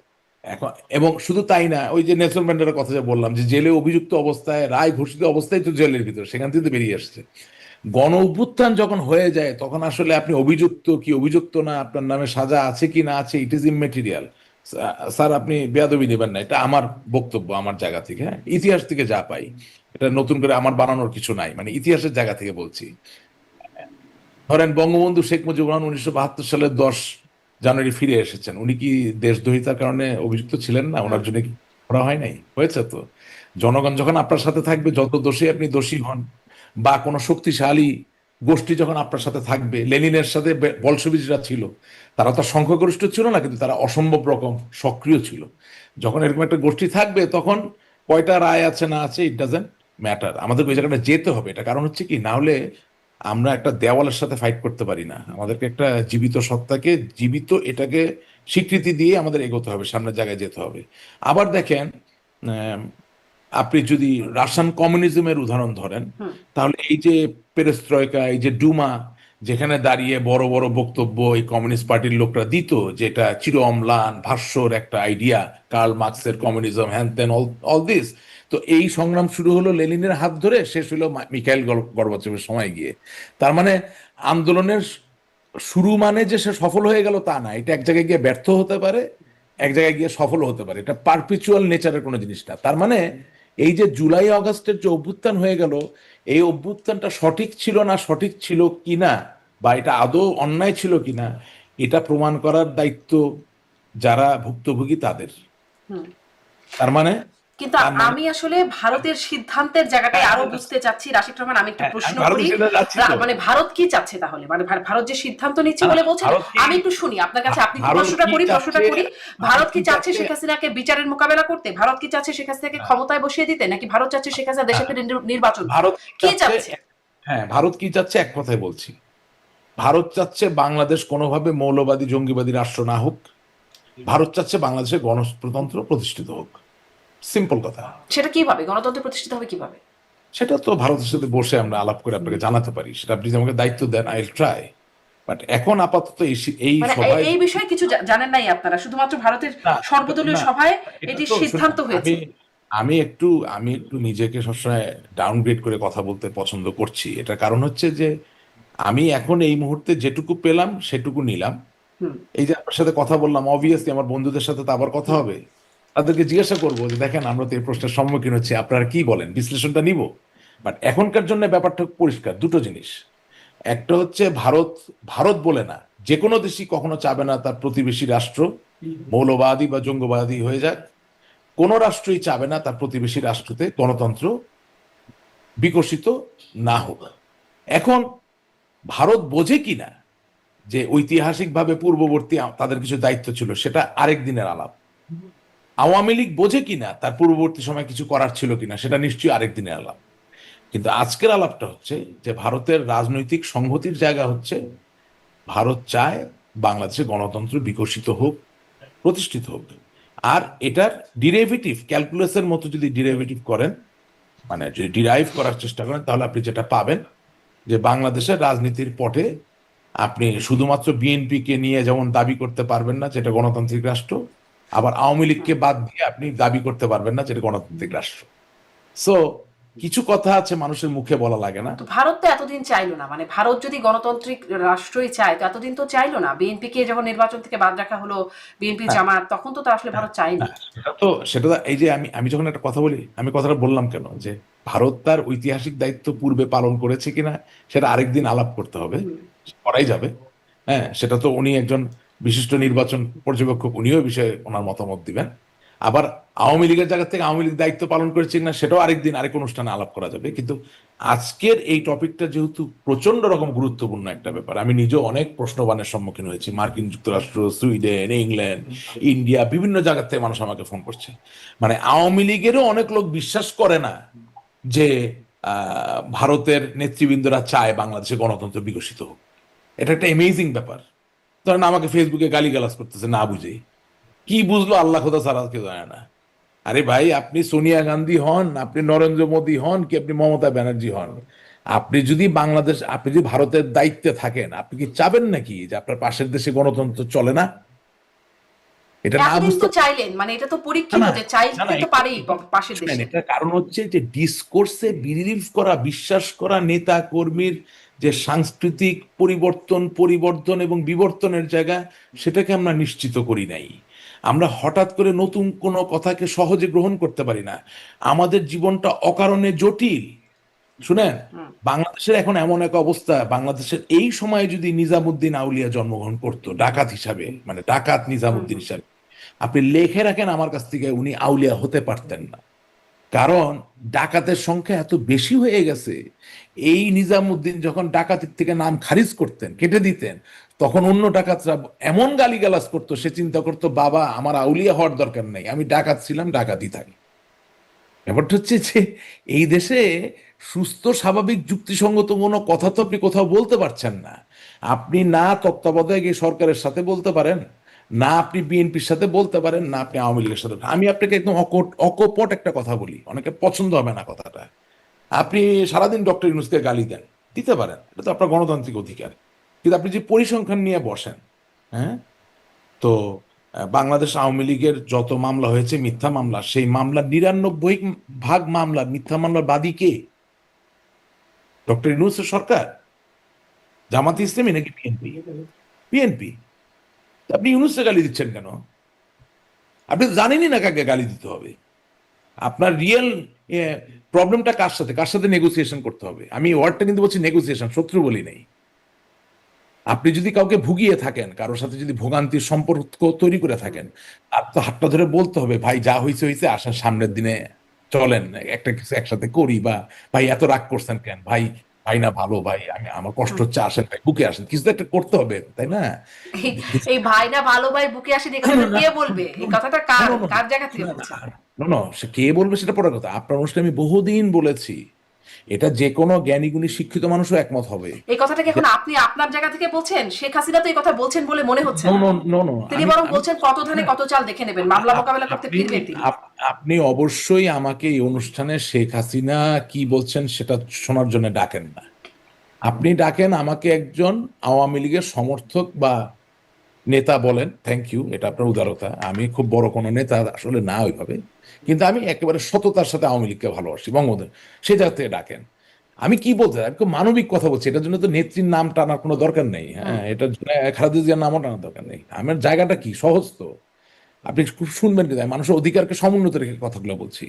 এখন। এবং শুধু তাই না, ওই যে নেলসন ম্যান্ডেলার কথা যে বললাম, যে জেলে অভিযুক্ত অবস্থায়, রায় ঘোষিত অবস্থায় তো জেলের ভিতরে, সেখান থেকে তো বেরিয়ে আসছে। গণ অভ্যুত্থান যখন হয়ে যায় তখন আসলে আপনি অভিযুক্ত কি অভিযুক্ত না, আপনার নামে সাজা আছে কি না আছে, ইট ইজ ইমমেটেরিয়াল। স্যার, আপনি বেয়াদবি নেবেন না, এটা আমার বক্তব্য, আমার জায়গা থেকে, হ্যাঁ, ইতিহাস থেকে যা পাই, এটা নতুন করে আমার বানানোর কিছু নাই, মানে ইতিহাসের জায়গা থেকে বলছি। ধরেন বঙ্গবন্ধু শেখ মুজিবুর রহমান 1972 সালের 10 জানুয়ারি ফিরে এসেছেন, উনি কি দেশদ্রোহিতার কারণে অভিযুক্ত ছিলেন না? ওনার জন্য কি করা হয় নাই? হয়েছে তো। জনগণ যখন আপনার সাথে থাকবে, যত দোষী আপনি দোষী হন, বা কোনো শক্তিশালী গোষ্ঠী যখন আপনার সাথে থাকবে, লেনিনের সাথে বলশবিজরা ছিল, তারা তো সংখ্যাগরিষ্ঠ ছিল না, কিন্তু তারা অসম্ভব রকম সক্রিয় ছিল। যখন এরকম একটা গোষ্ঠী থাকবে, তখন কয়টা রায় আছে না আছে, ইট ডাজেন্ট ম্যাটার। আমাদের ওই জায়গাটা যেতে হবে। এটা কারণ হচ্ছে কি, না হলে আমরা একটা দেওয়ালের সাথে ফাইট করতে পারি না। আমাদেরকে একটা জীবিত সত্তাকে, জীবিত এটাকে স্বীকৃতি দিয়ে আমাদের এগোতে হবে, সামনের জায়গায় যেতে হবে। আবার দেখেন, আহ, আপনি যদি রাশিয়ান কমিউনিজমের উদাহরণ ধরেন, তাহলে এই যে পেরেস্ত্রয়কা, এই যে ডুমা, যেখানে দাঁড়িয়ে বড় বড় বক্তব্য এই কমিউনিস্ট পার্টির লোকরা দিত, যেটা চির অম্লান ভাষ্যর একটা আইডিয়া, কার্ল মার্কসের কমিউনিজম, হ্যান ত্যান, অল দিস। তো এই সংগ্রাম শুরু হলো লেনিনের হাত ধরে, শেষ হলো মিখাইল গর্বাচেভের সময় গিয়ে। তার মানে আন্দোলনের শুরু মানে যে সে সফল হয়ে গেল তা না, এটা এক জায়গায় গিয়ে ব্যর্থ হতে পারে, এক জায়গায় গিয়ে সফল হতে পারে, এটা পারপিচুয়াল নেচারের কোনো জিনিস না। তার মানে এই যে জুলাই আগস্টের যে অভ্যুত্থান হয়ে গেল, এই অভ্যুত্থানটা সঠিক ছিল না, সঠিক ছিল কিনা, বা এটা আদৌ অন্যায় ছিল কিনা, এটা প্রমাণ করার দায়িত্ব যারা ভুক্তভোগী তাদের। তার মানে কিন্তু আমি আসলে ভারতের সিদ্ধান্তের জায়গাটাই আরো বুঝতে চাচ্ছি। রাশিদ রহমান, আমি একটু প্রশ্ন করি, মানে ভারত কি চাচ্ছে তাহলে? মানে ভারত যে সিদ্ধান্ত নিচ্ছে বলে বলছে, আমি একটু শুনি আপনার কাছে, আপনি প্রশ্নটা করি। ভারত কি চাচ্ছে শেখ হাসিনাকে বিচারের মোকাবেলা করতে? ভারত কি চাচ্ছে শেখ হাসিনাকে ক্ষমতায় বসিয়ে দিতে? নাকি ভারত চাচ্ছে শেখ হাসিনা দেশে ফিরে নির্বাচন? ভারত কি চাচ্ছে? হ্যাঁ, ভারত কি চাচ্ছে এক কথায় বলছি, ভারত চাচ্ছে বাংলাদেশ কোনোভাবে মৌলবাদী জঙ্গিবাদী রাষ্ট্র না হোক। ভারত চাচ্ছে বাংলাদেশে গণতন্ত্র প্রতিষ্ঠিত হোক। সিম্পল কথা। সেটা কিভাবে গণতন্ত্র প্রতিষ্ঠিত হবে, কিভাবে? সেটা তো ভারতের সাথে বসে আমরা আলাপ করে আপনাকে জানাতে পারি, সেটা আপনি যদি আমাকে দায়িত্ব দেন, আই উইল ট্রাই। বাট এখন আপাতত এই মানে সভায় এই বিষয়ে কিছু জানেন নাই আপনারা? শুধুমাত্র ভারতের সর্বদলীয় সভায় এটি সিদ্ধান্ত হয়েছে। আমি একটু নিজেকে সবসময় ডাউনগ্রেড করে কথা বলতে পছন্দ করছি। এটা কারণ হচ্ছে যে আমি এখন এই মুহূর্তে যেটুকু পেলাম সেটুকু নিলাম। এই যে আপনার সাথে কথা বললাম, অবভিয়াসলি আমার বন্ধুদের সাথে তো আবার কথা হবে, তাদেরকে জিজ্ঞাসা করবো যে দেখেন আমরা তো এই প্রশ্নের সম্মুখীন হচ্ছি, আপনারা কি বলেন, বিশ্লেষণটা নিব। বাট এখনকার জন্য ব্যাপারটা পরিষ্কার, দুটো জিনিস। একটা হচ্ছে ভারত, ভারত বলে না, যে কোনো দেশই কখনো চাবে না তার প্রতিবেশী রাষ্ট্র মৌলবাদী বা জঙ্গবাদী হয়ে যাক। কোন রাষ্ট্রই চাবে না তার প্রতিবেশী রাষ্ট্রতে গণতন্ত্র বিকশিত না হোক। এখন ভারত বোঝে কিনা যে ঐতিহাসিকভাবে পূর্ববর্তী তাদের কিছু দায়িত্ব ছিল, সেটা আরেক দিনের আলাপ। আওয়ামী লীগ বোঝে কিনা, তার পূর্ববর্তী সময় কিছু করার ছিল কিনা, সেটা নিশ্চয়ই আরেক দিনের আলাপ। কিন্তু আজকের আলাপটা হচ্ছে যে ভারতের রাজনৈতিক সংহতির জায়গা হচ্ছে ভারত চায় বাংলাদেশে গণতন্ত্র বিকশিত হোক, প্রতিষ্ঠিত হোক। আর এটার ডিরেভেটিভ ক্যালকুলাসের মতো যদি ডিরেভেটিভ করেন, মানে যদি ডিরাইভ করার চেষ্টা করেন, তাহলে আপনি যেটা পাবেন যে বাংলাদেশের রাজনীতির পটে আপনি শুধুমাত্র বিএনপি কে নিয়ে যেমন দাবি করতে পারবেন না যেটা গণতান্ত্রিক রাষ্ট্র, আবার আওয়ামী লীগকে বাদ দিয়ে আপনি দাবি করতে পারবেন না যেটা গণতান্ত্রিক রাষ্ট্র। সো কিছু কথা আছে মানুষের মুখে বলা লাগে না। তো ভারত তো এতদিন চাইলো না, মানে ভারত যদি গণতান্ত্রিক রাষ্ট্রই চায় তো এতদিন তো চাইলো না। বিএনপি কে যখন নির্বাচন থেকে বাদ রাখা হলো, বিএনপি জামাত, তখন তো আসলে ভারত চায়নি। সেটা তো এই যে আমি আমি যখন একটা কথা বলি, আমি কথাটা বললাম কেন যে ভারত তার ঐতিহাসিক দায়িত্ব পূর্বে পালন করেছে কিনা সেটা আরেকদিন আলাপ করতে হবে, করাই যাবে। হ্যাঁ, সেটা তো উনি একজন বিশিষ্ট নির্বাচন পর্যবেক্ষক, উনিও এই বিষয়ে ওনার মতামত দিবেন। আবার আওয়ামী লীগের জায়গা থেকে আওয়ামী লীগ দায়িত্ব পালন করেছে কিনা সেটাও আরেকদিন আরেক অনুষ্ঠানে আলাপ করা যাবে। কিন্তু আজকের এই টপিকটা যেহেতু প্রচন্ড রকম গুরুত্বপূর্ণ একটা ব্যাপার, আমি নিজেও অনেক প্রশ্নবানের সম্মুখীন হয়েছি। মার্কিন যুক্তরাষ্ট্র, সুইডেন, ইংল্যান্ড, ইন্ডিয়া, বিভিন্ন জায়গা থেকে মানুষ আমাকে ফোন করছে। মানে আওয়ামী লীগেরও অনেক লোক বিশ্বাস করে না যে ভারতের নেতৃবৃন্দরা চায় বাংলাদেশে গণতন্ত্র বিকশিত হোক। এটা একটা অ্যামেজিং ব্যাপার। ধরেন আমাকে ফেসবুকে গালিগালাজ করতেছে না বুঝেই, কি বুঝলো আল্লাহ খোদা ছাড়া কেউ জানে না। আরে ভাই, আপনি সোনিয়া গান্ধী হন, আপনি নরেন্দ্র মোদী হন, কি আপনি মমতা ব্যানার্জি হন, আপনি যদি ভারতের দায়িত্বে থাকেন, আপনি কি চাবেন নাকি যে আপনার পাশের দেশে গণতন্ত্র চলে না? এটা না এতদিন বুঝতে তো চাইলেন, মানে এটা তো পরীক্ষিত না, যে না, চাইতে না, তো পারেই পাশের শুনেন, দেশে। এটার কারণ হচ্ছে যে ডিসকোর্সে বিলিভ করা, বিশ্বাস করা, নেতা কর্মীর যে সাংস্কৃতিক পরিবর্তন এবং বিবর্তনের জায়গা, সেটাকে আমরা নিশ্চিত করি নাই। আমরা হঠাৎ করে নতুন কোনো কথাকে সহজে গ্রহণ করতে পারি না। আমাদের জীবনটা অকারণে জটিল। শুনেন, বাংলাদেশের এখন এমন এক অবস্থা, বাংলাদেশের এই সময়ে যদি নিজামুদ্দিন আউলিয়া জন্মগ্রহণ করতো ডাকাত হিসাবে, মানে ডাকাত নিজামুদ্দিন হিসাবে, আপনি লিখে রাখেন আমার কাছ থেকে, উনি আউলিয়া হতে পারতেন না। কারণ ডাকাতের সংখ্যা এত বেশি হয়ে গেছে। এই নিজামুদ্দিন যখন ডাকাতির থেকে নাম খারিজ করতেন, কেটে দিতেন, তখন অন্য ডাকাতরা এমন গালিগালাজ করতো, সে চিন্তা করতো বাবা আমার আউলিয়া হওয়ার দরকার নেই, আমি ডাকাত ছিলাম, ডাকাতই থাকি। ব্যাপারটা হচ্ছে যে এই দেশে সুস্থ স্বাভাবিক যুক্তিসঙ্গত কোনো কথা তো আপনি কোথাও বলতে পারছেন না। আপনি না তত্ত্বাবধায়ক এই সরকারের সাথে বলতে পারেন, না আপনি বিএনপির সাথে বলতে পারেন, না আপনি আওয়ামী লীগের সাথে। আমি আপনাকে একদম অকপট একটা কথা বলি, অনেকে পছন্দ হবে না কথাটা। আপনি সারাদিন ডক্টর ইউনূসকে গালি দেন, দিতে পারেন, এটা তো আপনার গণতান্ত্রিক অধিকার। কিন্তু আপনি যে পরিসংখ্যান নিয়ে বসেন, হ্যাঁ, তো বাংলাদেশ আওয়ামী লীগের যত মামলা হয়েছে মিথ্যা মামলা, সেই মামলার 99% মামলা মিথ্যা মামলার বাদী কে? ডক্টর ইউনূসের সরকার, জামাতে ইসলামী নাকি বিএনপি? বিএনপি। আপনি ইউনূসকে গালি দিচ্ছেন কেন? আপনি তো জানেনই না কাকে গালি দিতে হবে। আপনার রিয়েল প্রবলেমটা কার সাথে নেগোসিয়েশন করতে হবে। আমি ওয়ার্ডটা কিন্তু বলছি নেগোসিয়েশন, শত্রু বলি নাই। আপনি যদি কাউকে ভুগিয়ে থাকেন, কারোর সাথে যদি ভোগান্তির সম্পর্ক তৈরি করে থাকেন, আর তো হাতটা ধরে বলতে হবে ভাই যা হয়েছে হয়েছে, আসার সামনের দিনে চলেন একটা কিছু একসাথে করি, বা ভাই এত রাগ করছেন কেন ভাই, ভাই না ভালো ভাই, আমি আমার কষ্ট হচ্ছে, আসেন ভাই বুকে আসেন, কিছু তো একটা করতে হবে, তাই না? এই ভাই না ভালো ভাই বুকে আসেন, এই কথাটা কে বলবে? এই কথাটা কার কার জায়গা থেকে বলছেন? সে কে বলবে সেটা পরের কথা। আপনার অনুষ্ঠানে আমি বহুদিন বলেছি, এটা যে কোনো জ্ঞানী গুণী শিক্ষিত মানুষও একমত হবে। এই কথাটা কি এখন আপনি আপনার জায়গা থেকে বলছেন? শেখ হাসিনা তো এই কথা বলছেন বলে মনে হচ্ছে না। তিনি বরং বলছেন কত ধানে কত চাল দেখে নেবেন, মামলা মোকাবেলা করতে ফিরবেন তিনি। আপনি অবশ্যই আমাকে এই অনুষ্ঠানে শেখ হাসিনা কি বলছেন সেটা শোনার জন্য ডাকেন না। আপনি ডাকেন আমাকে একজন আওয়ামী লীগের সমর্থক বা নেতা বলেন, থ্যাংক ইউ, এটা আপনার উদারতা। আমি খুব বড় কোনো নেতা আসলে না ওইভাবে, কিন্তু আমি একেবারে সততার সাথে আওয়ামী লীগকে ভালোবাসি, বঙ্গবন্ধু, সেই জায়গা থেকে ডাকেন। আমি কি বলতে চাই, আমি খুব মানবিক কথা বলছি, এটার জন্য তো নেত্রীর নাম টানার কোনো দরকার নেই। হ্যাঁ, এটার জন্য খালেদা জিয়ার নামও টানার দরকার নেই। আমার জায়গাটা কি সহজ তো, আপনি খুব শুনবেন কিন্তু মানুষের অধিকারকে সমুন্নত রেখে কথাগুলো বলছি।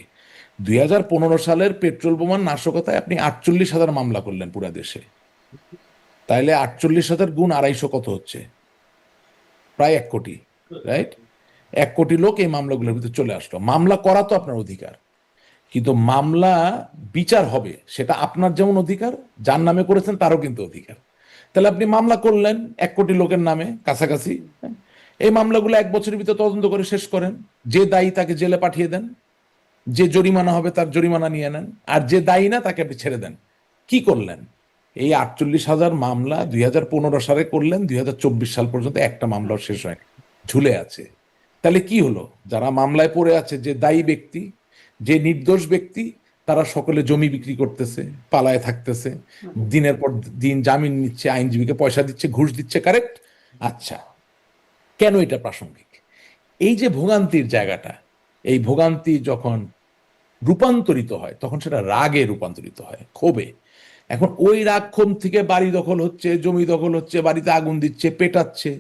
2015 সালের পেট্রোল বোমার নাশকতায় আপনি 48,000 মামলা করলেন পুরা দেশে, তাইলে 48,000 গুণ 250 কত হচ্ছে? প্রায় 1 কোটি, রাইট? 1 কোটি লোক এই মামলাগুলোর ভিতরে চলে আসলো। মামলা করা তো আপনার অধিকার, কিন্তু মামলা বিচার হবে সেটা আপনার যেমন অধিকার, যার নামে করেছেন তারও কিন্তু অধিকার। তাহলে আপনি মামলা করলেন 1 কোটি লোকের নামে কাছাকাছি, এই মামলাগুলো 1 বছরের ভিতরে তদন্ত করে শেষ করেন, যে দায়ী তাকে জেলে পাঠিয়ে দেন, যে জরিমানা হবে তার জরিমানা নিয়ে নেন, আর যে দায়ী না তাকে আপনি ছেড়ে দেন। কি করলেন? এই 48,000 মামলা 2015 সালে করলেন, 2024 সাল পর্যন্ত একটা মামলাও শেষ হয়নি, ঝুলে আছে। তাহলে কি হলো? যারা মামলায় পড়ে আছে, যে দায়ী ব্যক্তি, যে নির্দোষ ব্যক্তি, তারা সকলে জমি বিক্রি করতেছে, পালায় থাকতেছে, দিনের পর দিন জামিন নিচ্ছে, আইনজীবীকে পয়সা দিচ্ছে, ঘুষ দিচ্ছে। কারেক্ট? আচ্ছা, কেন এটা প্রাসঙ্গিক? এই যে ভোগান্তির জায়গাটা, এই ভোগান্তি যখন রূপান্তরিত হয় তখন সেটা রাগে রূপান্তরিত হয়, ক্ষোভে। এখন ওই রাগ ক্ষোভ থেকে বাড়ি দখল হচ্ছে, জমি দখল হচ্ছে, বাড়িতে আগুন দিচ্ছে, পেটাচ্ছে।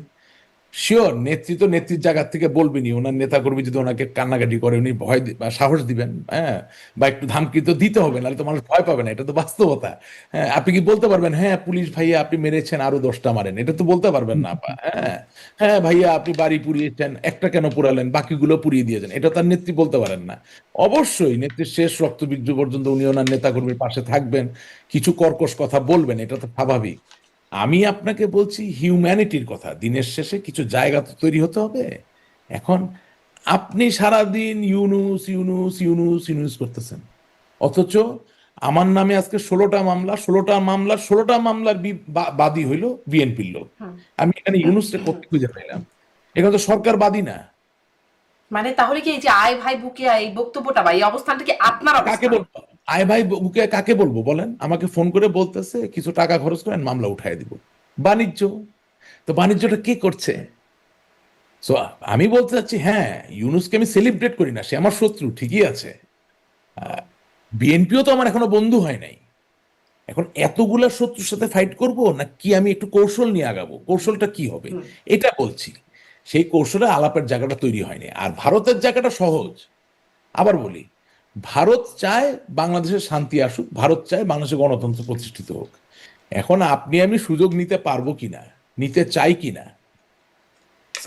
শিওর নেতৃত্ব নেত্রীর জায়গা থেকে বলবেনি, ওনার নেতাকর্মী যদি ওনাকে কান্নাকাটি করে উনি ভয় বা সাহস দিবেন, হ্যাঁ, বা একটু ধামকি তো দিতে হবে, নাহলে তো মানুষ ভয় পাবে না, এটা তো বাস্তবতা। হ্যাঁ, আপনি কি বলতে পারবেন হ্যাঁ পুলিশ ভাইয়া আপনি মেরেছেন আরো 10টা মারেন? এটা তো বলতে পারবেন না আপা। হ্যাঁ, হ্যাঁ ভাইয়া আপনি বাড়ি পুড়িয়েছেন, একটা কেন পুরালেন, বাকিগুলো পুড়িয়ে দিয়েছেন? এটা তার নেত্রী বলতে পারেন না। অবশ্যই নেত্রীর শেষ রক্তবীর্য পর্যন্ত উনি ওনার নেতাকর্মীর পাশে থাকবেন, কিছু কর্কশ কথা বলবেন, এটা তো স্বাভাবিক। আমি আপনাকে বলছি হিউম্যানিটির কথা। দিনের শেষে কিছু জায়গা তো তৈরি হতে হবে। এখন আপনি সারাদিন ইউনুস ইউনুস ইউনুস ইউনুস করতেছেন, অথচ আমার নামে আজকে 16টা মামলা, 16টা মামলার বাদী হইল বিএনপির লোক। আমি এখানে ইউনুসকে করতে খুঁজে পাইলাম? এখানে তো সরকার বাদী না। মানে তাহলে কি এই যে আয় ভাই বুকে এই বক্তব্যটা বা এই অবস্থানটা কি আপনার কাকে অবস্থান? বলবো? আয় ভাই বুকে কাকে বলবো বলেন? আমাকে ফোন করে বলতেছে কিছু টাকা খরচ করেন মামলা উঠাই দিব। বাণিজ্য। তো বাণিজ্যটা কে করছে? সো আমি বলতে চাচ্ছি, হ্যাঁ, ইউনুসকে আমি সেলিব্রেট করি না, সে আমার শত্রু, ঠিকই আছে। বিএনপিও তো আমার এখনো বন্ধু হয় নাই। এখন এতগুলা শত্রুর সাথে ফাইট করব না কি আমি একটু কৌশল নিয়ে আগাবো? কৌশলটা কি হবে এটা বলছি। সেই কৌশলে আলাপের জায়গাটা তৈরি হয়নি। আর ভারতের জায়গাটা সহজ। আবার বলি, ভারত চায় বাংলাদেশের শান্তি আসুক, ভারত চায় বাংলাদেশের গণতন্ত্র প্রতিষ্ঠিত হোক। এখন আপনি আমি সুযোগ নিতে পারবো কিনা, নিতে চাই কিনা,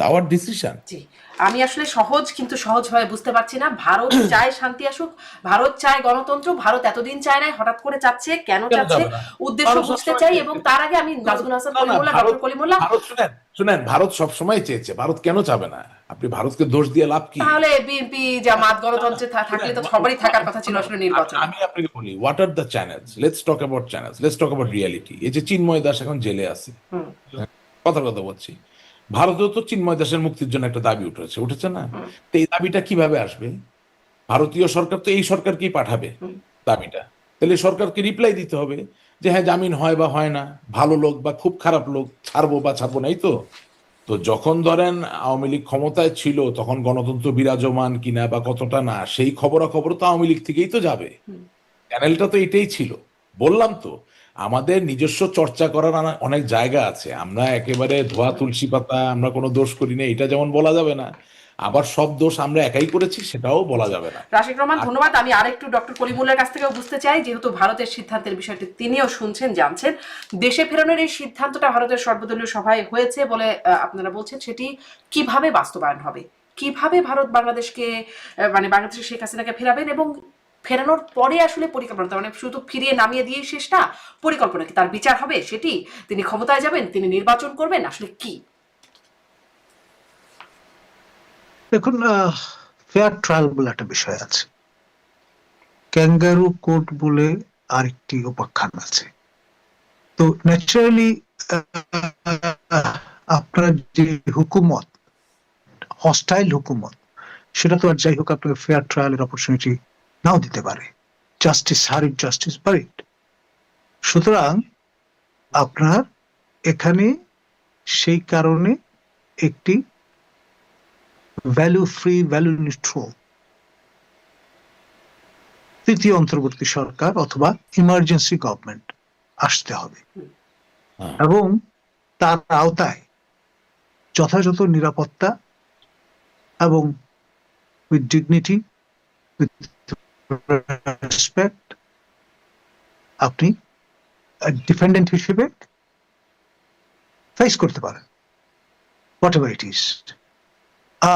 আওয়ার ডিসিশন। জি, আমি আসলে সহজ কিন্তু সহজভাবে বুঝতে পারছি না। ভারত চায় শান্তি আসুক, ভারত চায় গণতন্ত্র, ভারত এতদিন চায় নাই, হঠাৎ করে চাচ্ছে, কেন কেন চাচ্ছে যাবে না? উদ্দেশ্য ভারত বুঝতে সবসময় চাই। চেয়েছে। এবং তার আগে আমি নাজমুল হাসান না না, কলিমুল্লাহ, ভারত ডক্টর কলিমুল্লাহ, ভারত শুনেন শুনেন, ভারত সবসময় চেয়েছে, ভারত কেন চাবে না? আপনি ভারতকে দোষ দিয়ে লাভ কি? তাহলে বিএনপি জামাত গণতন্ত্রে থাকলে শুনেন, তো সবারই থাকার কথা ছিল আসলে নির্বাচন। আমি আপনাকে বলি, what are the channels, let's talk about channels, let's talk about reality. এই যে চিন্ময় দাস এখন জেলে আছে, কথার কথা বলছি, ভারতেও তো চিন্ময় দাসের মুক্তির জন্য একটা দাবি উঠেছে না? তো এই দাবিটা কিভাবে আসবে? ভারতীয় সরকার তো এই সরকারকেই পাঠাবে দাবিটা। তাহলে সরকারকে রিপ্লাই দিতে হবে যে হ্যাঁ জামিন হয় বা হয় না, ভালো লোক বা খুব খারাপ লোক, ছাড়বো বা ছাড়বো না, এই তো। তো যখন ধরেন আওয়ামী লীগ ক্ষমতায় ছিল তখন গণতন্ত্র বিরাজমান কিনা বা কতটা না, সেই খবরাখবর তো আওয়ামী লীগ থেকেই তো যাবে। চ্যানেলটা তো এটাই ছিল। বললাম তো, আমাদের নিজস্ব চর্চা করার অনেক জায়গা আছে। আমরা একেবারে ধোয়া তুলসী পাতা, আমরা কোনো দোষ করি না, এটা যেমন বলা যাবে না, আবার সব দোষ আমরা একাই করেছি সেটাও বলা যাবে না। রাশিক রহমান, ধন্যবাদ। আমি আরেকটু ডক্টর কলিমুল্লার কাছ থেকেও বুঝতে চাই, যেহেতু ভারতের সিদ্ধান্তের বিষয়টি তিনিও শুনছেন, জানছেন, দেশে ফেরানোর এই সিদ্ধান্তটা ভারতের সর্বদলীয় সভায় হয়েছে বলে আপনারা বলছেন, সেটি কিভাবে বাস্তবায়ন হবে? কিভাবে ভারত বাংলাদেশকে মানে বাংলাদেশের শেখ হাসিনাকে ফেরাবেন, এবং ফেরানোর পরে আসলে পরিকল্পনা, মানে শুধু ফিরিয়ে নামিয়ে দিয়ে শেষ না, পরিকল্পনা কি? তার বিচার হবে সেটি? তিনি ক্ষমতায় যাবেন, তিনি নির্বাচন করবেন, আসলে কি? দেখুন, ফেয়ার ট্রায়াল বলে একটা বিষয় আছে, ক্যাঙ্গারু কোর্ট বলে আরেকটি উপাখ্যান আছে। তো ন্যাচারালি আপনার যে হুকুমত, হস্টাইল হুকুমত, সেটা তো আর যাই হোক আপনাকে ফেয়ার ট্রায়ালের অপরচুনিটি নাও দিতে পারে। Justice হারিড, justice buried. সুতরাং আপনার এখানে সেই কারণে একটি ভ্যালু ফ্রি, ভ্যালু নিউট্রাল তৃতীয় অন্তর্বর্তী সরকার অথবা ইমার্জেন্সি গভর্নমেন্ট আসতে হবে, এবং তার আওতায় যথাযথ নিরাপত্তা এবং উইথ ডিগনিটি, উইথ রেসপেক্ট আপনি ডিফেন্ডেন্ট হিসেবে ফেস করতে পারেন, হোয়াট এভার ইট ইজ।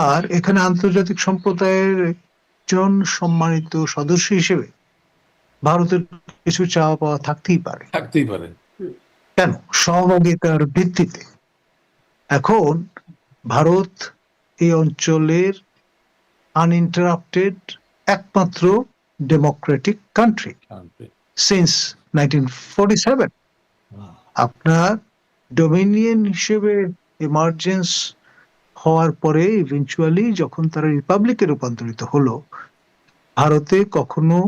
আর এখানে আন্তর্জাতিক সম্প্রদায়ের একজন সম্মানিত সদস্য হিসেবে ভারতের কিছু চাওয়া পাওয়া থাকতেই পারে, থাকতেই পারে। কেন? সহভাগিতার ভিত্তিতে। এখন ভারত এই অঞ্চলের আনইন্টারাপ্টেড একমাত্র ডেমোক্রেটিক কান্ট্রি সিন্স 1947। আপনার ডোমিনিয়ন হিসেবে এমার্জেন্স হওয়ার পরে ইভেঞ্চুয়ালি যখন তারা রিপাবলিকে রূপান্তরিত হলো, ভারতে কখনো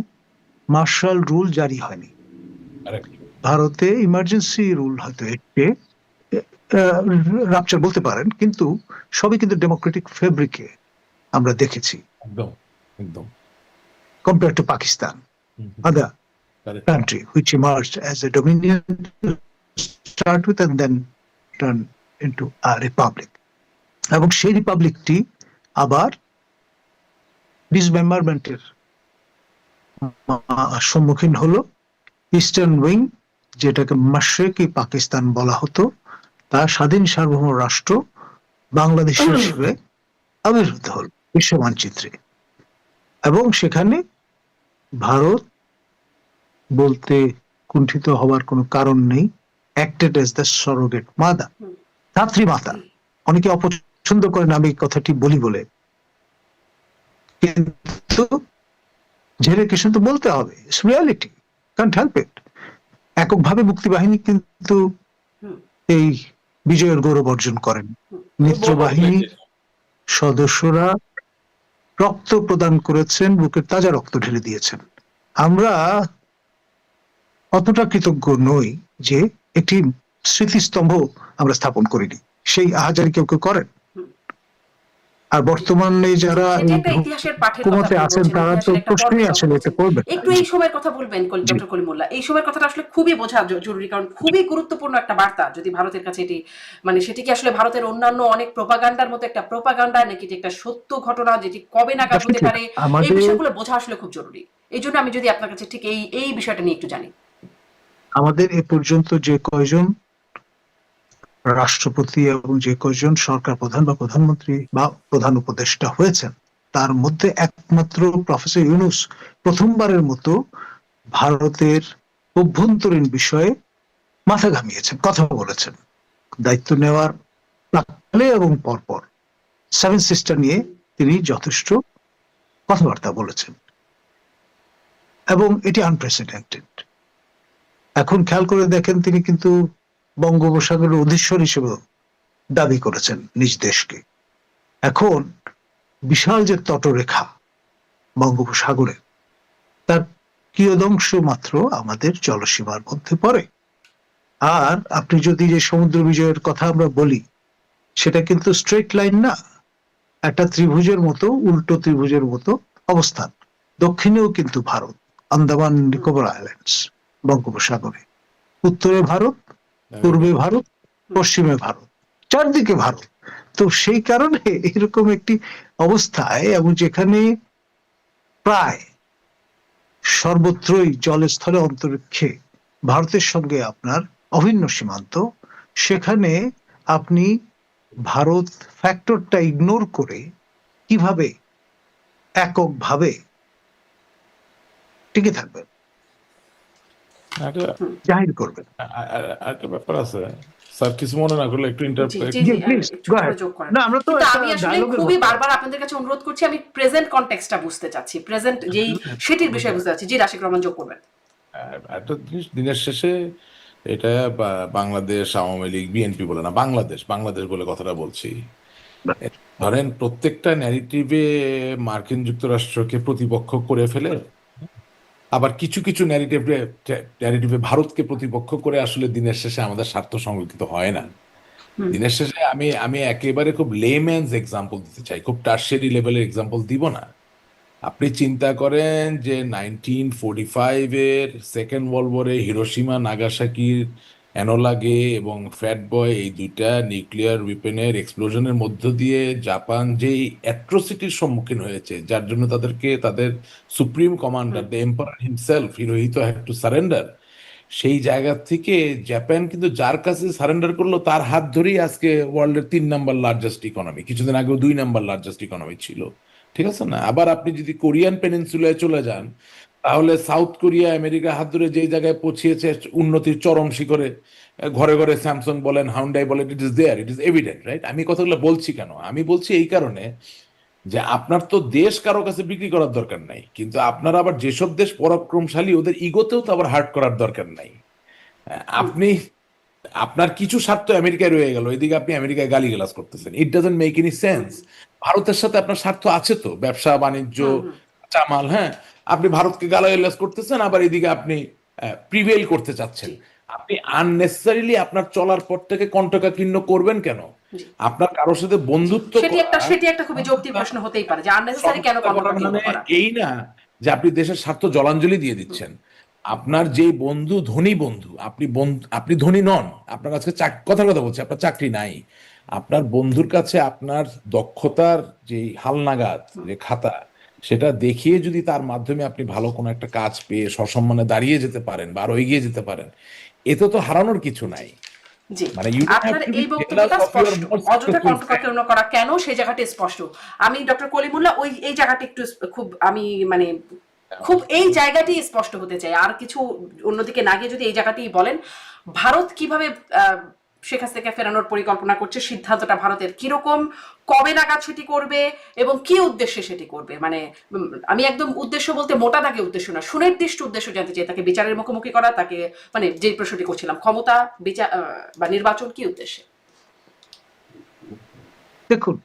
মার্শাল রুল জারি হয়নি। ভারতে ইমার্জেন্সি রুল হয়তো এসে রাপচার বলতে পারেন, কিন্তু সবই কিন্তু ডেমোক্রেটিক ফেব্রিকে আমরা দেখেছি, একদম একদম compared to Pakistan, other Correct. country which emerged as a dominion to start with and then turn into a republic. এবং সেই রিপাবলিকটি আবার ডিসমেম্বারমেন্টের সম্মুখীন হলো। ইস্টার্ন উইং, যেটাকে মাশরিকি পাকিস্তান বলা হতো, তা স্বাধীন সার্বভৌম রাষ্ট্র বাংলাদেশ হিসেবে আবির্ভূত হল বিশ্ব মানচিত্রে। এবং সেখানে ভারত বলতে কুণ্ঠিত হওয়ার কোনো কারণ নেই, acted as the surrogate mother, ধাত্রী মাতা। অনেকে অপছন্দ করেন আমি এই কথাটি বলি বলে, কিন্তু ঝেড়ে কিছু তো বলতে হবে, it's reality, can't help it. এককভাবে মুক্তিবাহিনী কিন্তু এই বিজয়ের গৌরব অর্জন করেন। মিত্রবাহিনী সদস্যরা রক্ত প্রদান করেছেন, বুকের তাজা রক্ত ঢেলে দিয়েছেন। আমরা অতটা কৃতজ্ঞ নই যে একটি স্মৃতিস্তম্ভ আমরা স্থাপন করিনি, সেই আহাজারি কেউ কেউ করেন। আর বর্তমানে যারা সেটা একটা ইতিহাসের পাঠের কথা হুকুমতে আপনি আছেন বলছেন, তারা তো ইতিহাসের একটা প্রশ্নই পর্বের আসলে কথা এটা বলছেন। করবেন না। একটু এই সময়ের কথা বলবেন ডক্টর কলিমুল্লাহ। এই সময়ের কথাটা আসলে খুবই বোঝা জরুরি, কারণ খুবই গুরুত্বপূর্ণ একটা বার্তা। যদি ভারতের কাছে এটি মানে সেটি কি আসলে ভারতের অন্যান্য অনেক প্রোপাগান্ডার মতো একটা প্রোপাগান্ডা, নাকি এটি একটা সত্য ঘটনা যেটি কবে নাগাদ হতে পারে, এই আমাদের বিষয়গুলো বোঝা আসলে খুব জরুরি। এই জন্য আমি যদি আপনার কাছে ঠিক এই বিষয়টা নিয়ে একটু জানি। আমাদের এ পর্যন্ত যে কয়জন রাষ্ট্রপতি এবং যে কয়জন সরকার প্রধান বা প্রধানমন্ত্রী বা প্রধান উপদেষ্টা হয়েছেন, তার মধ্যে একমাত্র প্রফেসর ইউনূস প্রথমবারের মতো ভারতের অভ্যন্তরীণ বিষয়ে মাথা ঘামিয়েছেন, কথা বলেছেন। দায়িত্ব নেওয়ার প্রাক্কালে এবং পরপর সেভেন সিস্টার নিয়ে তিনি যথেষ্ট কথাবার্তা বলেছেন, এবং এটি আনপ্রেসিডেন্টেড। এখন খেয়াল করে দেখেন, তিনি কিন্তু বঙ্গোপসাগরের অধীশ্বর হিসেবে দাবি করেছেন নিজ দেশকে। এখন বিশাল যে তটরেখা বঙ্গোপসাগরে, তার কিয়দংশ মাত্র আমাদের জলসীমার মধ্যে পড়ে। আর আপনি যদি যে সমুদ্র বিজয়ের কথা আমরা বলি, সেটা কিন্তু স্ট্রেট লাইন না, একটা ত্রিভুজের মতো, উল্টো ত্রিভুজের মতো অবস্থান। দক্ষিণেও কিন্তু ভারত, আন্দামান নিকোবর আইল্যান্ডস বঙ্গোপসাগরে, উত্তরে ভারত, পূর্বে ভারত, পশ্চিমে ভারত, চারদিকে ভারত। তো সেই কারণে এরকম একটি অবস্থায়, এবং যেখানে প্রায় সর্বত্রই জলে স্থলে অন্তরিক্ষে ভারতের সঙ্গে আপনার অভিন্ন সীমান্ত, সেখানে আপনি ভারত ফ্যাক্টরটা ইগনোর করে কিভাবে এককভাবে টিকে থাকবেন, জাহির করবেন? একটা ব্যাপার আছে স্যার, কিছু মনে না করলে একটু প্লিজ গো অ্যাহেড। না, আমরা তো কিন্তু একটা আমি আসলে ডায়ালগের খুবই মধ্যে বারবার আপনাদের কাছে অনুরোধ করছি, আমি প্রেজেন্ট কনটেক্সটটা বুঝতে চাচ্ছি, প্রেজেন্ট যেই সেটির বিষয়ে বুঝতে চাচ্ছি। জি, রাশিক রহমান যোগ করবেন। একটা জিনিস, দিনের শেষে এটা বাংলাদেশ আওয়ামী লীগ বিএনপি বলে না, বাংলাদেশ বাংলাদেশ বলে কথাটা বলছি। ধরেন প্রত্যেকটা ন্যারেটিভে মার্কিন যুক্তরাষ্ট্রকে প্রতিপক্ষ করে ফেলে, আবার কিছু কিছু ন্যারেটিভে ভারতকে প্রতিপক্ষ করে আসলে দিনের শেষে আমাদের স্বার্থ সংরক্ষিত হয় না। দিনের শেষে আমি একেবারে খুব লেম্যানস এক্সাম্পল দিতে চাই, খুব টার্সিয়ারি লেভেলের এক্সাম্পল দিব না। আপনি চিন্তা করেন যে 1945-এর সেকেন্ড ওয়ার্ল্ড ওয়ারে হিরোশিমা নাগাসাকির এনোলা গে এবং ফ্যাট বয়, এই দুইটা নিউক্লিয়ার উইপেনের এক্সপ্লোশনের মধ্য দিয়ে জাপান যেই অ্যাট্রোসিটির সম্মুখীন হয়েছে, যার জন্য তাদেরকে তাদের supreme commander the emperor himself Hirohito had to surrender. সেই জায়গা থেকে জাপান কিন্তু যার কাছে সারেন্ডার করলো, তার হাত ধরেই আজকে ওয়ার্ল্ডের 3 নাম্বার লার্জেস্ট ইকোনমি, কিছুদিন আগেও 2 নাম্বার লার্জেস্ট ইকোনমি ছিল, ঠিক আছে না? আবার আপনি যদি কোরিয়ান পেনিনসুলায় চলে যান, তাহলে সাউথ কোরিয়া আমেরিকা হাত ধরে যেই জায়গায় পৌঁছিয়েছে উন্নতির চরম শিখরে, ঘরে ঘরে স্যামসাং বলেন, হাউন্ডাই বলেন, it is there, it is evident, right? আমি কথাগুলো বলছি কেন? আমি বলছি এই কারণে যে আপনার তো দেশ কারো কাছে বিক্রি করার দরকার নাই, কিন্তু আপনার আবার যেসব দেশ পরাক্রমশালী ওদের ইগোতেও তো আবার হার্ট করার দরকার নাই। আপনি আপনার কিছু স্বার্থ আমেরিকায় রয়ে গেল, এদিকে আপনি আমেরিকায় গালিগালাজ করতেছেন। It doesn't make any sense. ভারতের সাথে আপনার স্বার্থ আছে তো, ব্যবসা বাণিজ্য, চামাল, হ্যাঁ, আপনি ভারতকে গালাগালাজ করতেছেন, আবার এদিকে আপনি প্রিভেল করতে চাচ্ছেন। আপনি আননেসেসারিলি আপনার চলার পথটাকে কণ্টকাকীর্ণ করবেন কেন? আপনার কারোর সাথে বন্ধুত্ব সেটি একটা খুবই যৌক্তিক প্রশ্ন হতেই পারে যে আননেসেসারি কেন কন্ট্রাক্ট করা। এই না যে আপনি দেশের স্বার্থ জলাঞ্জলি দিয়ে দিচ্ছেন। আপনার যে বন্ধু ধনী বন্ধু, আপনি ধনী নন, আপনার কাছে কথার কথা বলছি, আপনার চাকরি নাই, আপনার বন্ধুর কাছে আপনার দক্ষতার যে হালনাগাদ যে খাতা, সেটা দেখিয়ে যদি তার মাধ্যমে আপনি ভালো কোনো একটা কাজ পেয়ে সসম্মানে দাঁড়িয়ে যেতে পারেন বা আরো এগিয়ে যেতে পারেন, এতে তো হারানোর কিছু নাই। জি, মানে আপনার এই বক্তব্যটা স্পষ্ট, অযথা কণ্ঠকাকীর্ণ করা কেন সেই জায়গাটা স্পষ্ট। আমি ডক্টর কলিমুল্লাহ এই জায়গাটা একটু খুব আমি মানে খুব এই জায়গাটি স্পষ্ট হতে চাই, আর কিছু অন্যদিকে না গিয়ে যদি এই জায়গাটি বলেন, ভারত কিভাবে শেখ হাসিনাকে ফেরানোর পরিকল্পনা করছে, সিদ্ধান্তটা ভারতের কিরকম, কবে নাগাদ সেটি করবে এবং কি উদ্দেশ্যে সেটি করবে। মানে আমি একদম উদ্দেশ্য বলতে মোটা দাগে উদ্দেশ্য না, সুনির্দিষ্ট উদ্দেশ্য জানতে চাই। তাকে বিচারের মুখোমুখি করা, তাকে মানে যে প্রশ্নটি করছিলাম, ক্ষমতা, বিচার বা নির্বাচন, কি উদ্দেশ্যে? দেখুন,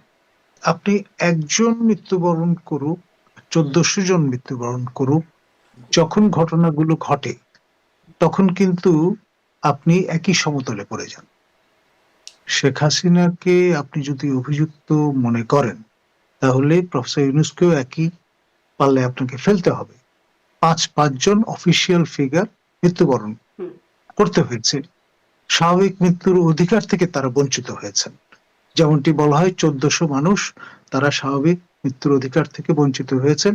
আপনি একজন মৃত্যুবরণ করুক, 1400 জন মৃত্যুবরণ করুক, যখন ঘটনাগুলো ঘটে তখন কিন্তু আপনি একই সমতলে পড়ে যান। শেখ হাসিনাকে আপনি যদি অভিযুক্ত মনে করেন, তাহলে প্রফেসর ইউনূসকেও একই পাল্লায় আপনাকে ফেলতে হবে। পাঁচজন অফিসিয়াল ফিগার মৃত্যুবরণ করতে হয়েছে, স্বাভাবিক মৃত্যুর অধিকার থেকে তারা বঞ্চিত হয়েছেন। যেমনটি বলা হয়, 1400 মানুষ তারা স্বাভাবিক মৃত্যুর অধিকার থেকে বঞ্চিত হয়েছেন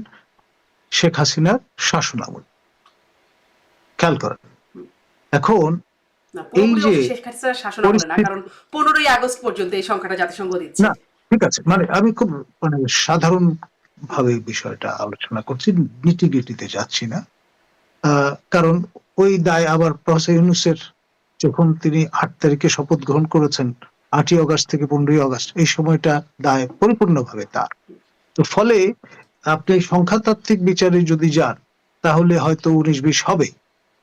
শেখ হাসিনার শাসনামল। খেয়াল করেন। এখন এই যে শেখ হাসিনার শাসনামলে না, কারণ 15ই আগস্ট পর্যন্ত এই সংখ্যাটা জাতিসংঘ দিচ্ছে। না, ঠিক আছে, মানে আমি খুব সাধারণ ভাবে বিষয়টা আলোচনা করছি, নিটিগিটিতে যাচ্ছি না। কারণ ওই দায় আবার প্রফেসর ইউনূসের, যখন তিনি 8 তারিখে শপথ গ্রহণ করেছেন, 8ই আগস্ট থেকে 15ই আগস্ট, এই সময়টা দায় পরিপূর্ণভাবে তার। তো ফলে আপনি সংখ্যাতাত্ত্বিক বিচারে যদি যান, তাহলে হয়তো 19-20 হবে,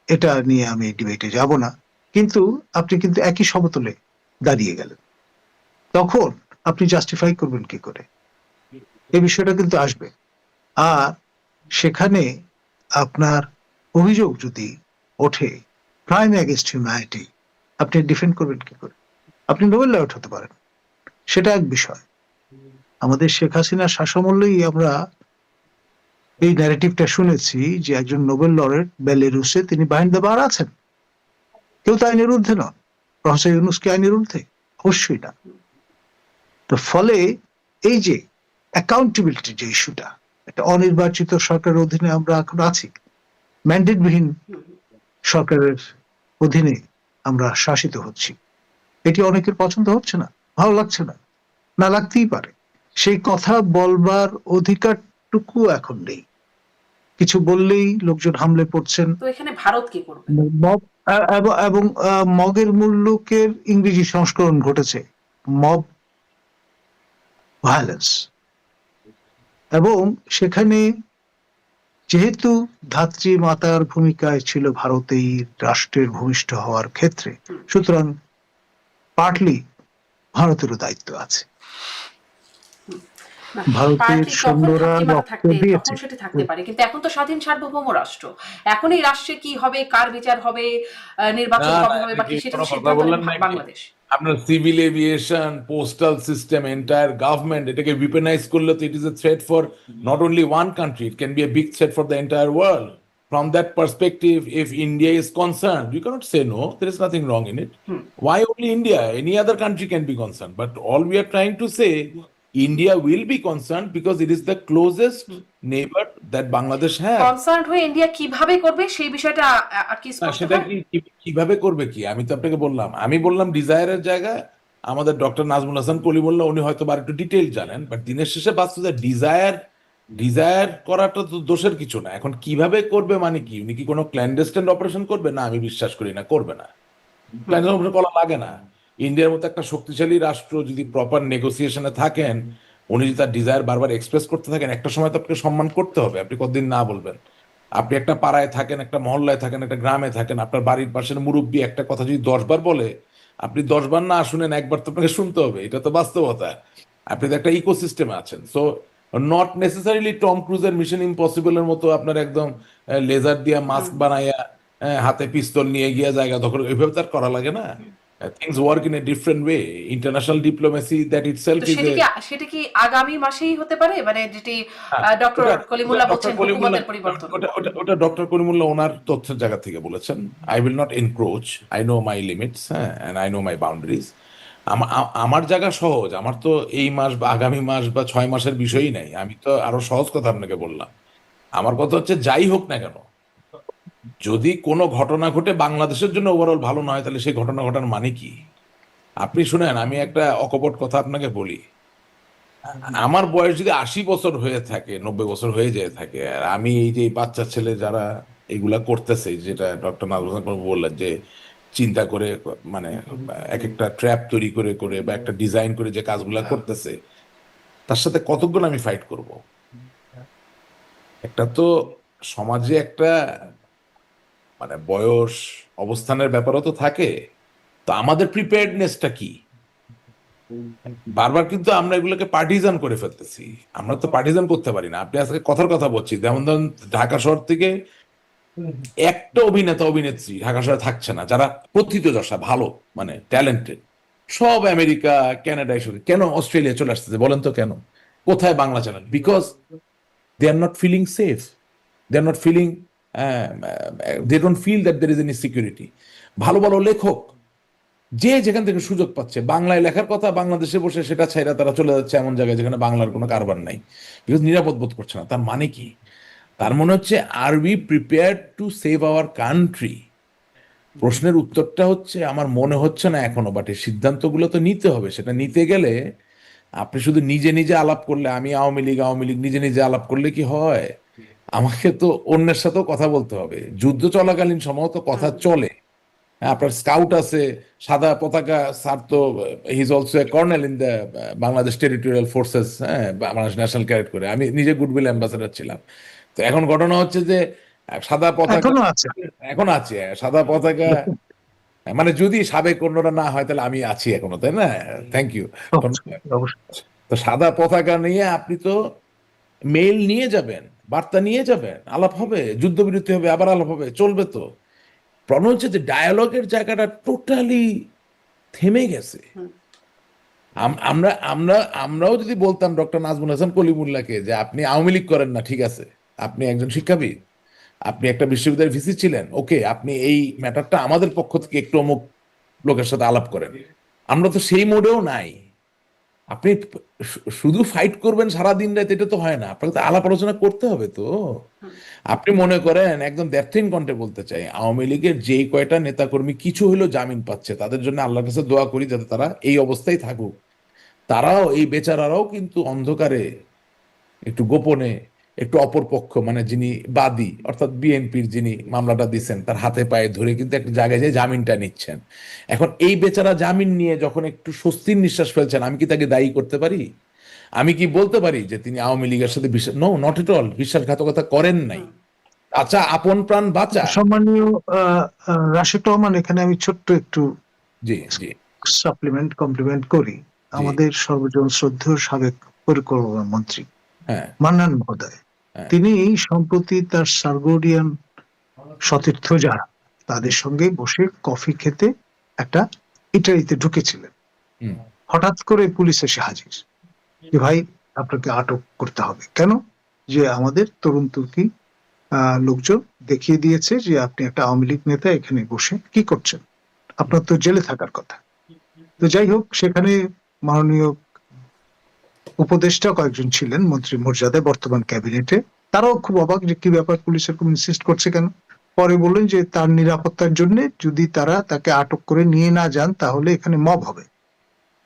এটা নিয়ে আমি ডিবেটে যাব না। কিন্তু আপনি কিন্তু একই সমতলে দাঁড়িয়ে গেলেন, তখন আপনি জাস্টিফাই করবেন কি করে? এই বিষয়টা কিন্তু আসবে। আর সেখানে আপনার অভিযোগ যদি ওঠে ক্রাইম এগেইনস্ট হিউম্যানিটি, আপনি ডিফেন্ড করবেন কি করে? আপনি নোবেল লরেট হতে পারেন, সেটা এক বিষয়। আমাদের শেখ হাসিনার শাসনামলেই আমরা এই ন্যারেটিভটা শুনেছি যে একজন নোবেল লরেট বেলারুসে তিনি বিহাইন্ড দ্য বার আছেন। কেউ তো আইনের ঊর্ধ্বে নন। প্রফেসর ইউনূস কি আইনের ঊর্ধ্বে? অবশ্যই না। তো ফলে এই যে অ্যাকাউন্টেবিলিটি যে ইস্যুটা, একটা অনির্বাচিত সরকারের অধীনে আমরা এখন আছি, ম্যান্ডেটবিহীন সরকারের অধীনে আমরা শাসিত হচ্ছি। এটি অনেকের পছন্দ হচ্ছে না, ভালো লাগছে না, না লাগতেই পারে। সেই কথা বলবার অধিকারটুকু এখন নেই। কিছু বললেই লোকজন হামলে পড়ছেন। তো এখানে ভারত কি করবে? এবং মগের মুল্লুকের ইংরেজি সংস্করণ ঘটেছে, মব ভায়োলেন্স। এবং সেখানে যেহেতু ধাত্রী মাতার ভূমিকায় ছিল ভারতেই রাষ্ট্রের ভূমিষ্ঠ হওয়ার ক্ষেত্রে, সুতরাং পার্টলি ভারতেরও দায়িত্ব আছে। ভারতের সৈন্যরা রক্ত দিয়েছে, সেটি থাকতে পারে, কিন্তু এখন তো স্বাধীন সার্বভৌম রাষ্ট্র। এখন এই রাষ্ট্রে কি হবে, কার বিচার হবে, নির্বাচন কবে হবে বা কি, সেটা সিদ্ধান্ত নেবে বাংলাদেশ। আপনার civil aviation, postal system, entire government, এটাকে উইপেনাইজ করলে তো it is a threat for not only one country, it can B a big threat for the entire world. From that perspective, if India is concerned, you cannot say no. There is nothing wrong in it. Why only India? Any other country can be concerned. But all we are trying to say, India will be concerned because it is the closest neighbor that Bangladesh has. Concern হয়ে India কিভাবে করবে সেই বিষয়টা কি স্পষ্ট? সেটা কিভাবে করবে কি আমি তো আপনাকে বললাম, আমি বললাম ডিজায়ারের জায়গায় আমাদের ডক্টর নাজমুল হাসান কলিমুল্লাহ, উনি হয়তো আর একটু ডিটেইল জানেন, বাট দিনের শেষে বাস্তবে ডিজায়ার করাটা তো দোষের কিছু না। এখন কিভাবে করবে মানে কি, উনি কি কোনো ক্ল্যান্ডেস্টাইন অপারেশন করবে? না, আমি বিশ্বাস করি না, করবে না। ক্ল্যান্ডেস্টাইন অপারেশন করা লাগে না। ইন্ডিয়ার মতো একটা শক্তিশালী রাষ্ট্র যদি প্রপার নেগোসিয়েশনে থাকেন, উনি যদি তার ডিজায়ার বারবার এক্সপ্রেস করতে থাকেন, একটা সময় তো আপনাকে সম্মান করতে হবে। আপনি কতদিন না বলবেন? আপনি একটা পাড়ায় থাকেন, একটা মহল্লায় থাকেন, একটা গ্রামে থাকেন, আপনার বাড়ির পাশের মুরব্বী একটা কথা যদি 10 বার বলে, আপনি 10 বার না শুনেন, একবার তো আপনাকে শুনতে হবে। এটা তো বাস্তবতা। আপনি তো একটা ইকোসিস্টেমে আছেন। সো নট নেসেসারিলি টম ক্রুজের মিশন ইম্পসিবলের মতো আপনার একদম লেজার দিয়া মাস্ক বানাইয়া হাতে পিস্তল নিয়ে গিয়ে জায়গা দখল, এইভাবে তার করা লাগে না। Things work in a different way. International diplomacy that itself তো ইজ এ সেটা কি আগামী মাসেই হতে পারে, মানে যেটি ডক্টর ওটা কলিমুল্লাহ ডক্টর বলছেন কলিমুল্লাহ হুকুমতের পরিবর্তন? ওটা ডক্টর কলিমুল্লাহ ওনার তথ্যের জায়গা থেকে বলেছেন। I will not encroach, I know my limits, হ্যাঁ, and I know my boundaries. আমার জায়গা সহজ। আমার তো এই মাস বা আগামী মাস বা 6 মাসের বিষয়ই নাই। আমি তো আরো সহজ কথা আপনাকে বললাম। আমার কথা হচ্ছে, যাই হোক না কেন, যদি কোনো ঘটনা ঘটে বাংলাদেশের জন্য ওভারঅল ভালো না হয়, তাহলে সেই ঘটনা ঘটার মানে কি? আপনি শুনেন, আমি একটা অকপট কথা আপনাকে বলি। আমার বয়স যদি 80 বছর হয়ে থাকে, 90 বছর হয়ে যেয়ে থাকে, আর আমি এই যে এই বাচ্চা ছেলে যারা এগুলা করতেছে, যেটা ডক্টর নাজমুল হাসান বললেন যে চিন্তা করে, মানে এক একটা ট্র্যাপ তৈরি করে করে বা একটা ডিজাইন করে যে কাজগুলা করতেছে, তার সাথে কতগুলো আমি ফাইট করব? একটা তো সমাজে একটা মানে বয়স, অবস্থানের ব্যাপারও তো থাকে। তো আমাদের প্রিপেয়ার্ডনেসটা কি? বারবার কিন্তু আমরা এগুলোকে পার্টিজান করে ফেলতেছি। আমরা তো পার্টিজান করতে পারি না। আপনি আজকে কথার কথা বলছি, যেমন ধরুন ঢাকা শহর থেকে একটা অভিনেতা অভিনেত্রী ঢাকা শহরে থাকছে না যারা প্রথিতযশা ভালো, মানে ট্যালেন্টেড। সব আমেরিকা, কানাডা, এসব কেন অস্ট্রেলিয়া চলে আসতেছে বলেন তো? কেন? কোথায় Bangla channel? Because they are not feeling safe, they are not feeling, they don't feel that there is any security. ভালো ভালো লেখক যে যেখান থেকে সুযোগ পাচ্ছে বাংলায় লেখার কথা, বাংলাদেশে বসে সেটা ছাইরা তারা চলে যাচ্ছে এমন জায়গায় যেখানে বাংলার কোনো কারবার নাই, বিকজ নিরাপদ বোধ করছে না। তার মানে কি? তার মনে হচ্ছে, are we prepared to save our country? প্রশ্নের উত্তরটা হচ্ছে, আমার মনে হচ্ছে না এখনো। বাট এই সিদ্ধান্তগুলো তো নিতে হবে। সেটা নিতে গেলে আপনি শুধু নিজে নিজে আলাপ করলে, আমি আওয়ামী লীগ আওয়ামী লীগ নিজে নিজে আলাপ করলে কি হয়? আমাকে তো অন্যের সাথেও কথা বলতে হবে। যুদ্ধ চলাকালীন সময় তো কথা চলে। হ্যাঁ, আপনার স্কাউট আছে, সাদা পতাকা স্যার তো, he is also a colonel in the Bangladesh territorial forces, হ্যাঁ, বাংলাদেশ ন্যাশনাল ক্যাডেট করে। আমি নিজে গুডউইল অ্যাম্বাসেডর ছিলাম। তো এখন ঘটনা হচ্ছে যে সাদা পতাকা এখনো আছে। এখন আছে, সাদা পতাকা, মানে যদি সাবেক অন্যরা না হয় তাহলে আমি আছি এখনো, তাই না? Thank you. অবশ্যই, অবশ্যই। তো সাদা পতাকা নিয়ে আপনি তো মেইল নিয়ে যাবেন, বার্তা নিয়ে যাবেন, আলাপ হবে, যুদ্ধবিরতি হবে, আবার আলাপ হবে, চলবে তো। প্রবলেম হচ্ছে যে ডায়ালগের জায়গাটা টোটালি থেমে গেছে। আমরা আমরা আমরাও যদি বলতাম ডক্টর নাজমুল হাসান কলিমুল্লাহকে যে আপনি আওয়ামী লীগ করেন না, ঠিক আছে, আপনি একজন শিক্ষাবিদ, আপনি একটা বিশ্ববিদ্যালয়ের ভিসি ছিলেন, ওকে, আপনি এই ম্যাটারটা আমাদের পক্ষ থেকে একটু অমুক লোকের সাথে আলাপ করেন। আমরা তো সেই মোডেও নাই। আপনি শুধু ফাইট করবেন সারা দিন রাত, এটা তো হয় না। আপনাকে তো আলাপ আলোচনা করতে হবে তো। আপনি মনে করেন, একদম দ্যাথিন কণ্ঠে বলতে চাই, আওয়ামী লীগের যেই কয়টা নেতাকর্মী কিছু হইলেও জামিন পাচ্ছে, তাদের জন্য আল্লাহর কাছে দোয়া করি যাতে তারা এই অবস্থায় থাকুক। তারাও, এই বেচারারাও কিন্তু অন্ধকারে, একটু গোপনে, একটু অপরপক্ষ, মানে যিনি বাদী অর্থাৎ বিএনপির যিনি মামলাটা দিচ্ছেন, তার হাতে পায়ে ধরে কিন্তু একটা জায়গায় যে জামিনটা নিচ্ছেন। এখন এই বেচারা জামিন নিয়ে যখন একটু স্বস্তির নিঃশ্বাস ফেলছেন, আমি কি তাকে দায়ী করতে পারি? আমি কি বলতে পারি যে তিনি আওয়ামী লীগের সাথে বিশ্বাস, নো, নট এট অল, বিশ্বাসঘাতকতা করেন নাই। আচ্ছা, আপন প্রাণ বাঁচা। সম্মানীয় রাশেদ রহমান, এখানে আমি ছোট্ট একটু জি জি সাপ্লিমেন্ট কমপ্লিমেন্ট করি। জি। আমাদের সর্বজন শ্রদ্ধেয় সাবেক পরিকল্পনা মন্ত্রী হ্যাঁ মান্নান মহোদয়, হ্যাঁ। তিনি সম্প্রতি তার সার্গোডিয়ান সতীর্থ যারা, তাদের সঙ্গে বসে কফি খেতে একটা ইটালিতে ঢুকেছিলেন। হুম, হঠাৎ করে পুলিশ এসে হাজির, যে ভাই আপনাকে আটক করতে হবে। কেন? যে আমাদের তরুণ তুর্কি লোকজন দেখিয়ে দিয়েছে যে আপনি একটা আওয়ামী লীগ নেতা, এখানে বসে কি করছেন, আপনার তো জেলে থাকার কথা। তো যাই হোক, সেখানে মাননীয় উপদেষ্টা কয়েকজন ছিলেন মন্ত্রী মর্যাদায় বর্তমান ক্যাবিনেটে, তারাও খুব অবাক যে কি ব্যাপার, পুলিশের খুব ইনসিস্ট করছে কেন। পরে বললেন যে তার নিরাপত্তার জন্য যদি তারা তাকে আটক করে নিয়ে না যান তাহলে এখানে মব হবে,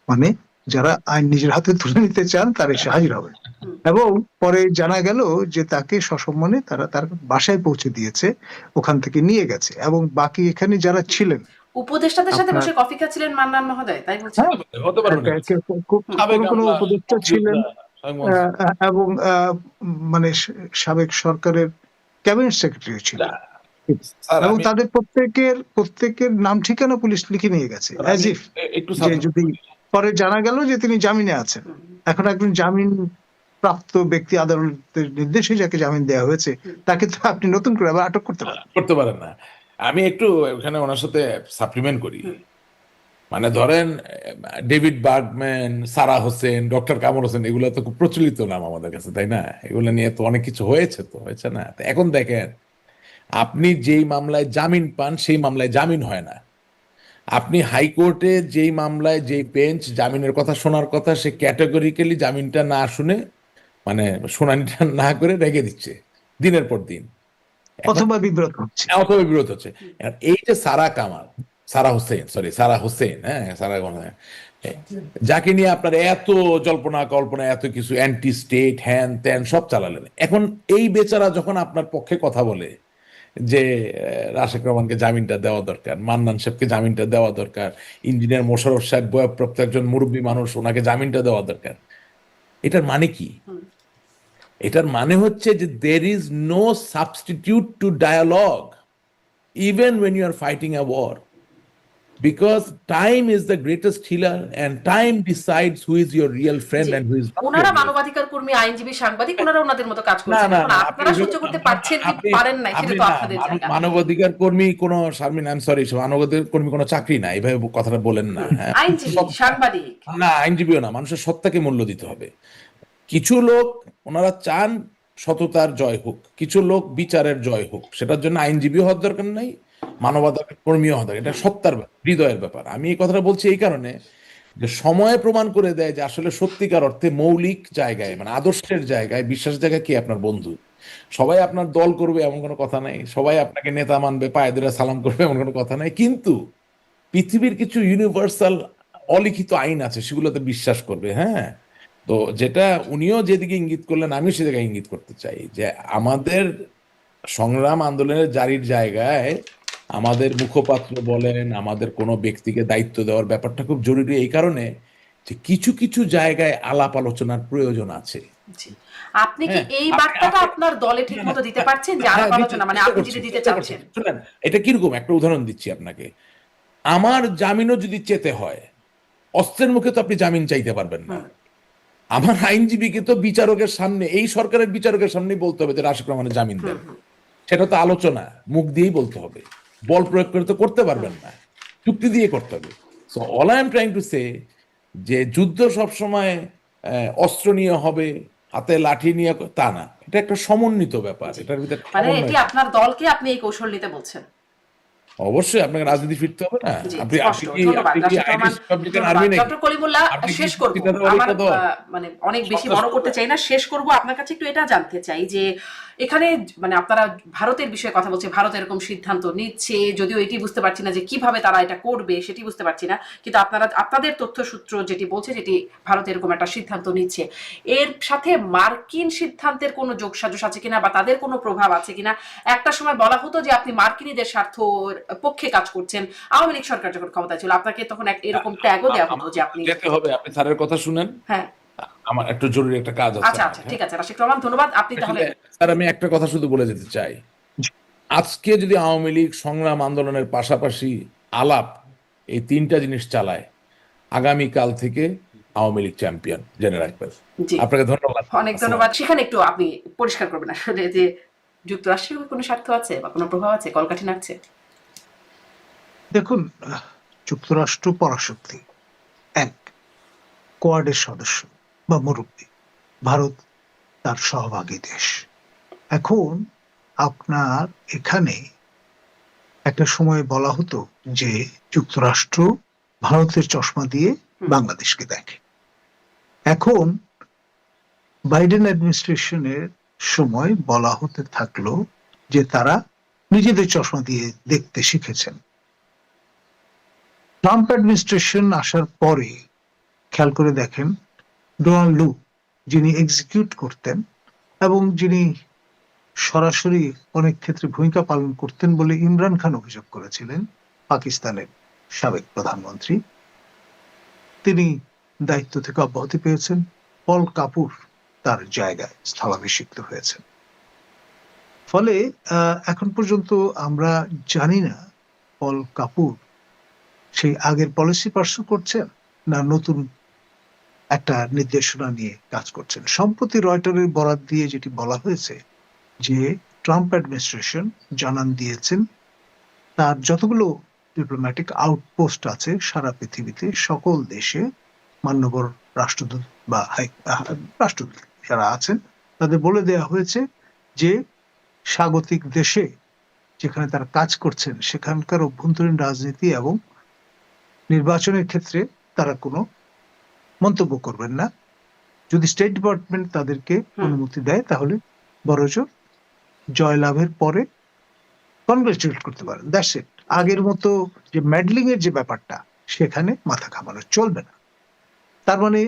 মানে যারা আইন নিজের হাতে তুলে নিতে চান তারা এসে হাজির হবে। এবং পরে জানা গেল যে তাকে সসম্মানে তারা তার বাসায় পৌঁছে দিয়েছে, ওখান থেকে নিয়ে গেছে। এবং বাকি এখানে যারা ছিলেন, উপদেষ্টাদের সাথে আপনার বসে কফি খাচ্ছিলেন মান্নান মহোদয়, তাই বলছেন? হ্যাঁ, হতে পারবে না। সাবেক কোনো কোনো আমরা উপদেষ্টা ছিলেন, সাবেক মন্ত্রী। এবং মানে সাবেক সরকারের ক্যাবিনেট সেক্রেটারি ছিল, স্যার এবং আমি তাদের প্রত্যেকের নাম ঠিকানা পুলিশ লিখে নিয়ে গেছে, স্যার, অ্যাজ আমি ইফ একটু যে সাবধান যদি করি। পরে জানা গেল যে তিনি জামিনে আছেন। এখন একজন জামিন প্রাপ্ত ব্যক্তি, আদালতের নির্দেশে যাকে জামিন দেওয়া হয়েছে, তাকে তো আপনি নতুন করে আবার আটক করতে পারেন। করতে পারেন না। আমি একটু ওখানে ওনার সাথে সাপ্লিমেন্ট করি। মানে ধরেন ডেভিড বার্গম্যান, সারা হোসেন, ডক্টর কামর হোসেন, এগুলো তো খুব প্রচলিত নাম আমাদের কাছে, তাই না? এগুলো নিয়ে তো অনেক কিছু হয়েছে না? তো এখন দেখেন, আপনি যেই মামলায় জামিন পান সেই মামলায় জামিন হয় না। আপনি হাইকোর্টে যেই মামলায় যেই বেঞ্চ জামিনের কথা শোনার কথা, সে ক্যাটাগরিক্যালি জামিনটা না শুনে, মানে শুনানিটা না করে রেখে দিচ্ছে দিনের পর দিন। এখন অথবা বিব্রত হচ্ছে। অথবা বিরোধ হচ্ছে। আর এই যে সারা হোসেন, হ্যাঁ, যাকে নিয়ে আপনার এত জল্পনা কল্পনা, এত কিছু অ্যান্টি স্টেট হ্যান ত্যান সব চালালেন, এখন এই বেচারা যখন আপনার পক্ষে কথা বলে যে রাশেক রহমানকে জামিনটা দেওয়া দরকার, মান্নান সাহেবকে জামিনটা দেওয়া দরকার, ইঞ্জিনিয়ার মোশাররফ সাহেব বয়ঃপ্রাপ্ত একজন মুরব্বী মানুষ, ওনাকে জামিনটা দেওয়া দরকার, এটার মানে কি? এটার মানে হচ্ছে যে there is no substitute to dialogue even when you are fighting a war, because time is the greatest healer and time decides who is your real friend and who is not ওনারা your real. মানবাধিকার কর্মী, আইনজীবী, সাংবাদিক, ওনারা ওনাদের মতো কাজ না করছেন। না এখন না, আপনারা সহ্য করতে পারছেন কি পারেন না, সেটা তো আপনাদের জায়গা। মানবাধিকার কর্মী কোনো, শারমিন, আই এম সরি, মানবাধিকার কর্মী কোনো চাকরি না, এইভাবে কথাটা বলেন না। হ্যাঁ, আইনজীবী, সাংবাদিক, না, আইনজীবীও না, মানুষের সত্তাকে মূল্য দিতে হবে। কিছু লোক ওনারা চান সততার জয় হোক, কিছু লোক বিচারের জয় হোক, সেটার জন্য আইনজীবী হওয়ার দরকার নাই, মানবাধিকার কর্মীও হওয়ার দরকার। এটা সত্তার ব্যাপার, হৃদয়ের ব্যাপার। আমি এই কথাটা বলছি এই কারণে যে সময় প্রমাণ করে দেয় যে আসলে সত্যিকার অর্থে মৌলিক জায়গায়, মানে আদর্শের জায়গায়, বিশ্বাস জায়গায় কে আপনার বন্ধু। সবাই আপনার দল করবে এমন কোনো কথা নাই, সবাই আপনাকে নেতা মানবে, পায়ে ধরে সালাম করবে এমন কোনো কথা নাই, কিন্তু পৃথিবীর কিছু ইউনিভার্সাল অলিখিত আইন আছে, সেগুলোতে বিশ্বাস করবে। হ্যাঁ, তো যেটা উনিও যেদিকে ইঙ্গিত করলেন, আমিও সেদিকে ইঙ্গিত করতে চাই যে আমাদের সংগ্রাম আন্দোলনের জারির জায়গায় আমাদের মুখপাত্র বলেন, আমাদের কোনো ব্যক্তিকে দায়িত্ব দেওয়ার ব্যাপারটা খুব জরুরি, এই কারণে যে কিছু কিছু জায়গায় আলাপ আলোচনার প্রয়োজন আছে। জি। আপনি কি হ্যাঁ, এই বার্তাটা আপনার দলে ঠিক মতো দিতে পারছেন যে আলাপ আলোচনা, মানে আপনি যদি দিতে চাচ্ছেন? শুনেন, এটা কিরকম একটা উদাহরণ দিচ্ছি আপনাকে। আমার জামিনও যদি চেতে হয়, অস্ত্রের মুখে তো আপনি জামিন চাইতে পারবেন না। আমার আইনজীবীকে তো বিচারকের সামনে, এই সরকারের বিচারকের সামনেই বলতে হবে যে রাশেক রহমানের জামিন দেন। সেটা তো আলোচনা, মুখ দিয়েই বলতে হবে, বল প্রয়োগ করে তো করতে পারবেন না, চুক্তি দিয়ে করতে হবে। So all I am trying to say যে যুদ্ধ সবসময় অস্ত্র নিয়ে হবে, হাতে লাঠি নিয়ে, তা না, এটা একটা সমন্বিত ব্যাপার, এটার ভিতরে মানে সমন্বয়। এটি আপনার দলকে আপনি এই কৌশল নিতে বলছেন? অবশ্যই আপনাকে রাজনীতি ফিরতে হবে না। জি, আপনি স্পষ্ট। কি ধন্যবাদ আপনি কি রাশেক রহমান, আইরিশ রিপাবলিকান ধন্যবাদ। আর্মি নাকি? ডক্টর কলিমুল্লাহ, আপনি কি শেষ করব, সত্যিকারের আমার অলিখা দল? মানে অনেক বেশি সন্ত্রাস বড় করতে করবে? চাই না, শেষ করব। আপনার কাছে একটু এটা জানতে চাই যে এখানে মানে আপনারা ভারতের বিষয়ে কথা বলছে, ভারত এরকম সিদ্ধান্ত নিচ্ছে, যদিও এটি বুঝতে পারছি না যে কিভাবে তারা এটা করবে, সেটি বুঝতে পারছি না, কিন্তু আপনাদের তথ্যসূত্র যেটি বলছে যেটি ভারত এরকম একটা সিদ্ধান্ত নিচ্ছে, এর সাথে মার্কিন সিদ্ধান্তের কোনো যোগসাজশ আছে কিনা বা তাদের কোনো প্রভাব আছে কিনা? একটা সময় বলা হতো যে আপনি মার্কিনীদের স্বার্থের পক্ষে কাজ করছেন, আওয়ামী লীগ সরকার যখন ক্ষমতায় ছিল, আপনাকে তখন এরকম ট্যাগও দেওয়া হতো যে আপনি। যেতে হবে, আপনি স্যারের কথা শুনেন, হ্যাঁ, আমার একটু জরুরি একটা কাজ আছে। আচ্ছা আচ্ছা, ঠিক আছে রাশেক রহমান, ধন্যবাদ। আপনি তাহলে স্যার, আমি একটা কথা শুধু বলে যেতে চাই, আজকে যদি আওয়ামী লীগ সংগ্রাম আন্দোলনের পাশাপাশি আলাপ, এই তিনটা জিনিস চালায়, আগামীকাল থেকে আওয়ামী লীগ চ্যাম্পিয়ন, জেনে রাখবেন। জি, আপনাকে ধন্যবাদ, অনেক ধন্যবাদ। সেখানে একটু আপনি পরিষ্কার করবেন আসলে যে যুক্তরাষ্ট্রের কোনো স্বার্থ আছে বা কোনো প্রভাব আছে, কলকাঠি নাড়ছে? দেখুন, যুক্তরাষ্ট্র পরাশক্তি, এক কোয়াডের সদস্য বা মুরব্বী, ভারত তার সহভাগী দেশ। এখন আপনার এখানে একটা সময় বলা হতো যে যুক্তরাষ্ট্র ভারতের চশমা দিয়ে বাংলাদেশকে দেখে। এখন বাইডেন অ্যাডমিনিস্ট্রেশনের সময় বলা হতে থাকলো যে তারা নিজেদের চশমা দিয়ে দেখতে শিখেছেন। ট্রাম্প অ্যাডমিনিস্ট্রেশন আসার পরে খেয়াল করে দেখেন, ডোনাল্ড লু, যিনি এক্সিকিউট করতেন এবং যিনি সরাসরি অনেক ক্ষেত্রে ভূমিকা পালন করতেন বলে ইমরান খান অভিযোগ করেছিলেন, পাকিস্তানের সাবেক প্রধানমন্ত্রী, তিনি দায়িত্ব থেকে অব্যাহতি পেয়েছেন। পল কাপুর তার জায়গায় স্থলাভিষিক্ত হয়েছেন। ফলে এখন পর্যন্ত আমরা জানি না পল কাপুর সেই আগের পলিসি পার্সু করছেন না নতুন একটা নির্দেশনা নিয়ে কাজ করছেন। সম্প্রতি রয়টারের বরাত দিয়ে যেটি বলা হয়েছে যে ট্রাম্প অ্যাডমিনিস্ট্রেশন জানান দিয়েছেন তার যতগুলো ডিপ্লোম্যাটিক আউটপোস্ট আছে সারা পৃথিবীতে সকল দেশে মান্যবর রাষ্ট্রদূত বা রাষ্ট্রদূত যারা আছেন তাদের বলে দেওয়া হয়েছে যে স্বাগতিক দেশে যেখানে তারা কাজ করছেন সেখানকার অভ্যন্তরীণ রাজনীতি এবং নির্বাচনের ক্ষেত্রে তারা কোনো মন্তব্য করবেন না। যদি স্টেট ডিপার্টমেন্ট তাদেরকে অনুমতি দেয় তাহলে বড়জোর জয়লাভের পরে কনগ্রেচুলেট করতে পারেন, দ্যাটস ইট। আগের মতো যে ম্যাডলিং এর যে ব্যাপারটা সেখানে মাথা ঘামানো চলবে না। তার মানে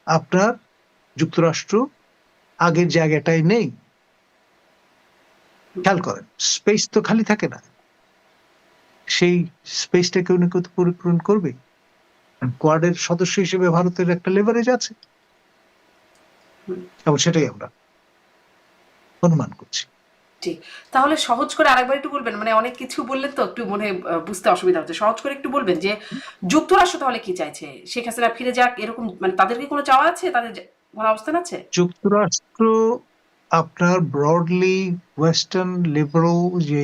আপনার যুক্তরাষ্ট্র আগের জায়গাটাই নেই। খেয়াল করেন, স্পেস তো খালি থাকে না, সেই স্পেসটা কেউ না কেউ তো পরিপূরণ করবে। কোয়াডের সদস্য হিসেবে ভারতের একটা লেভারেজ আছে এবং সেটাই আমরা অনুমান করছি। ঠিক, তাহলে সহজ করে আরেকবার একটু বলবেন, মানে অনেক কিছু বললেন তো একটু মনে বুঝতে অসুবিধা হচ্ছে, সহজ করে একটু বলবেন যে যুক্তরাষ্ট্র তাহলে কি চাইছে? শেখ হাসিনা ফিরে যাক এরকম, মানে তাদের কি কোনো চাওয়া আছে, তাদের কোনো অবস্থান আছে? যুক্তরাষ্ট্র আপনার ব্রডলি ওয়েস্টার্ন লিবারাল যে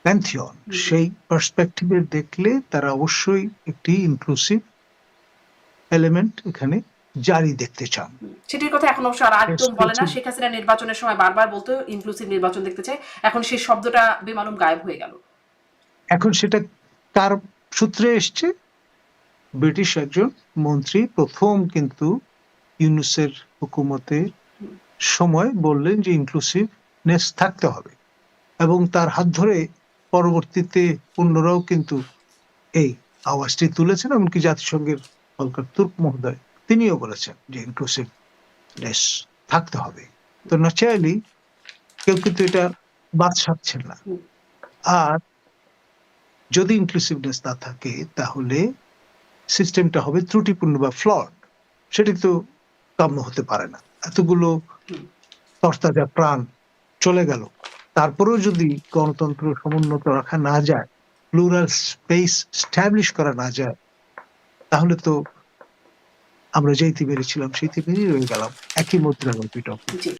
প্যান্থিয়ন সেই পার্সপেক্টিভে দেখলে তারা অবশ্যই একটি ইনক্লুসিভ এলিমেন্ট এখানে জারি দেখতে চান। সেটির কথা এখন অবশ্য আর একদম বলে না। শেখ হাসিনা নির্বাচনের সময় বারবার বলতো ইনক্লুসিভ নির্বাচন দেখতে চাই, এখন সেই শব্দটা বেমালুম গায়েব হয়ে গেল। এখন সেটা কার সূত্রে এসছে? ব্রিটিশ একজন মন্ত্রী প্রথম কিন্তু ইউনুসের হুকুমতে সময় বললেন যে ইনক্লুসিভনেস থাকতে হবে এবং তার হাত ধরে পরবর্তীতে অন্যরাও কিন্তু এই আওয়াজটি তুলেছেন। এমনকি জাতিসংঘের ভলকার তুর্ক মহোদয় তিনিও বলেছেন যে ইনক্লুসিভনেস থাকতে হবে। তো ন্যাচারালি কেউ কিন্তু এটা বাদ সাধছেন না। আর যদি ইনক্লুসিভনেস না থাকে তাহলে সিস্টেমটা হবে ত্রুটিপূর্ণ বা ফ্লড। সেটি তো কাম্য হতে পারে না। এতগুলো তরতাজা প্রাণ চলে গেল, তারপরেও যদি গণতন্ত্র সমুন্নত রাখা না যায়, প্লুরাল স্পেস স্ট্যাবলিশ করা না যায়, তাহলে তো আমরা যেইতে পেরেছিলাম সেইতে পেরেই রয়ে গেলাম, একই মুদ্রার পিঠ। জি।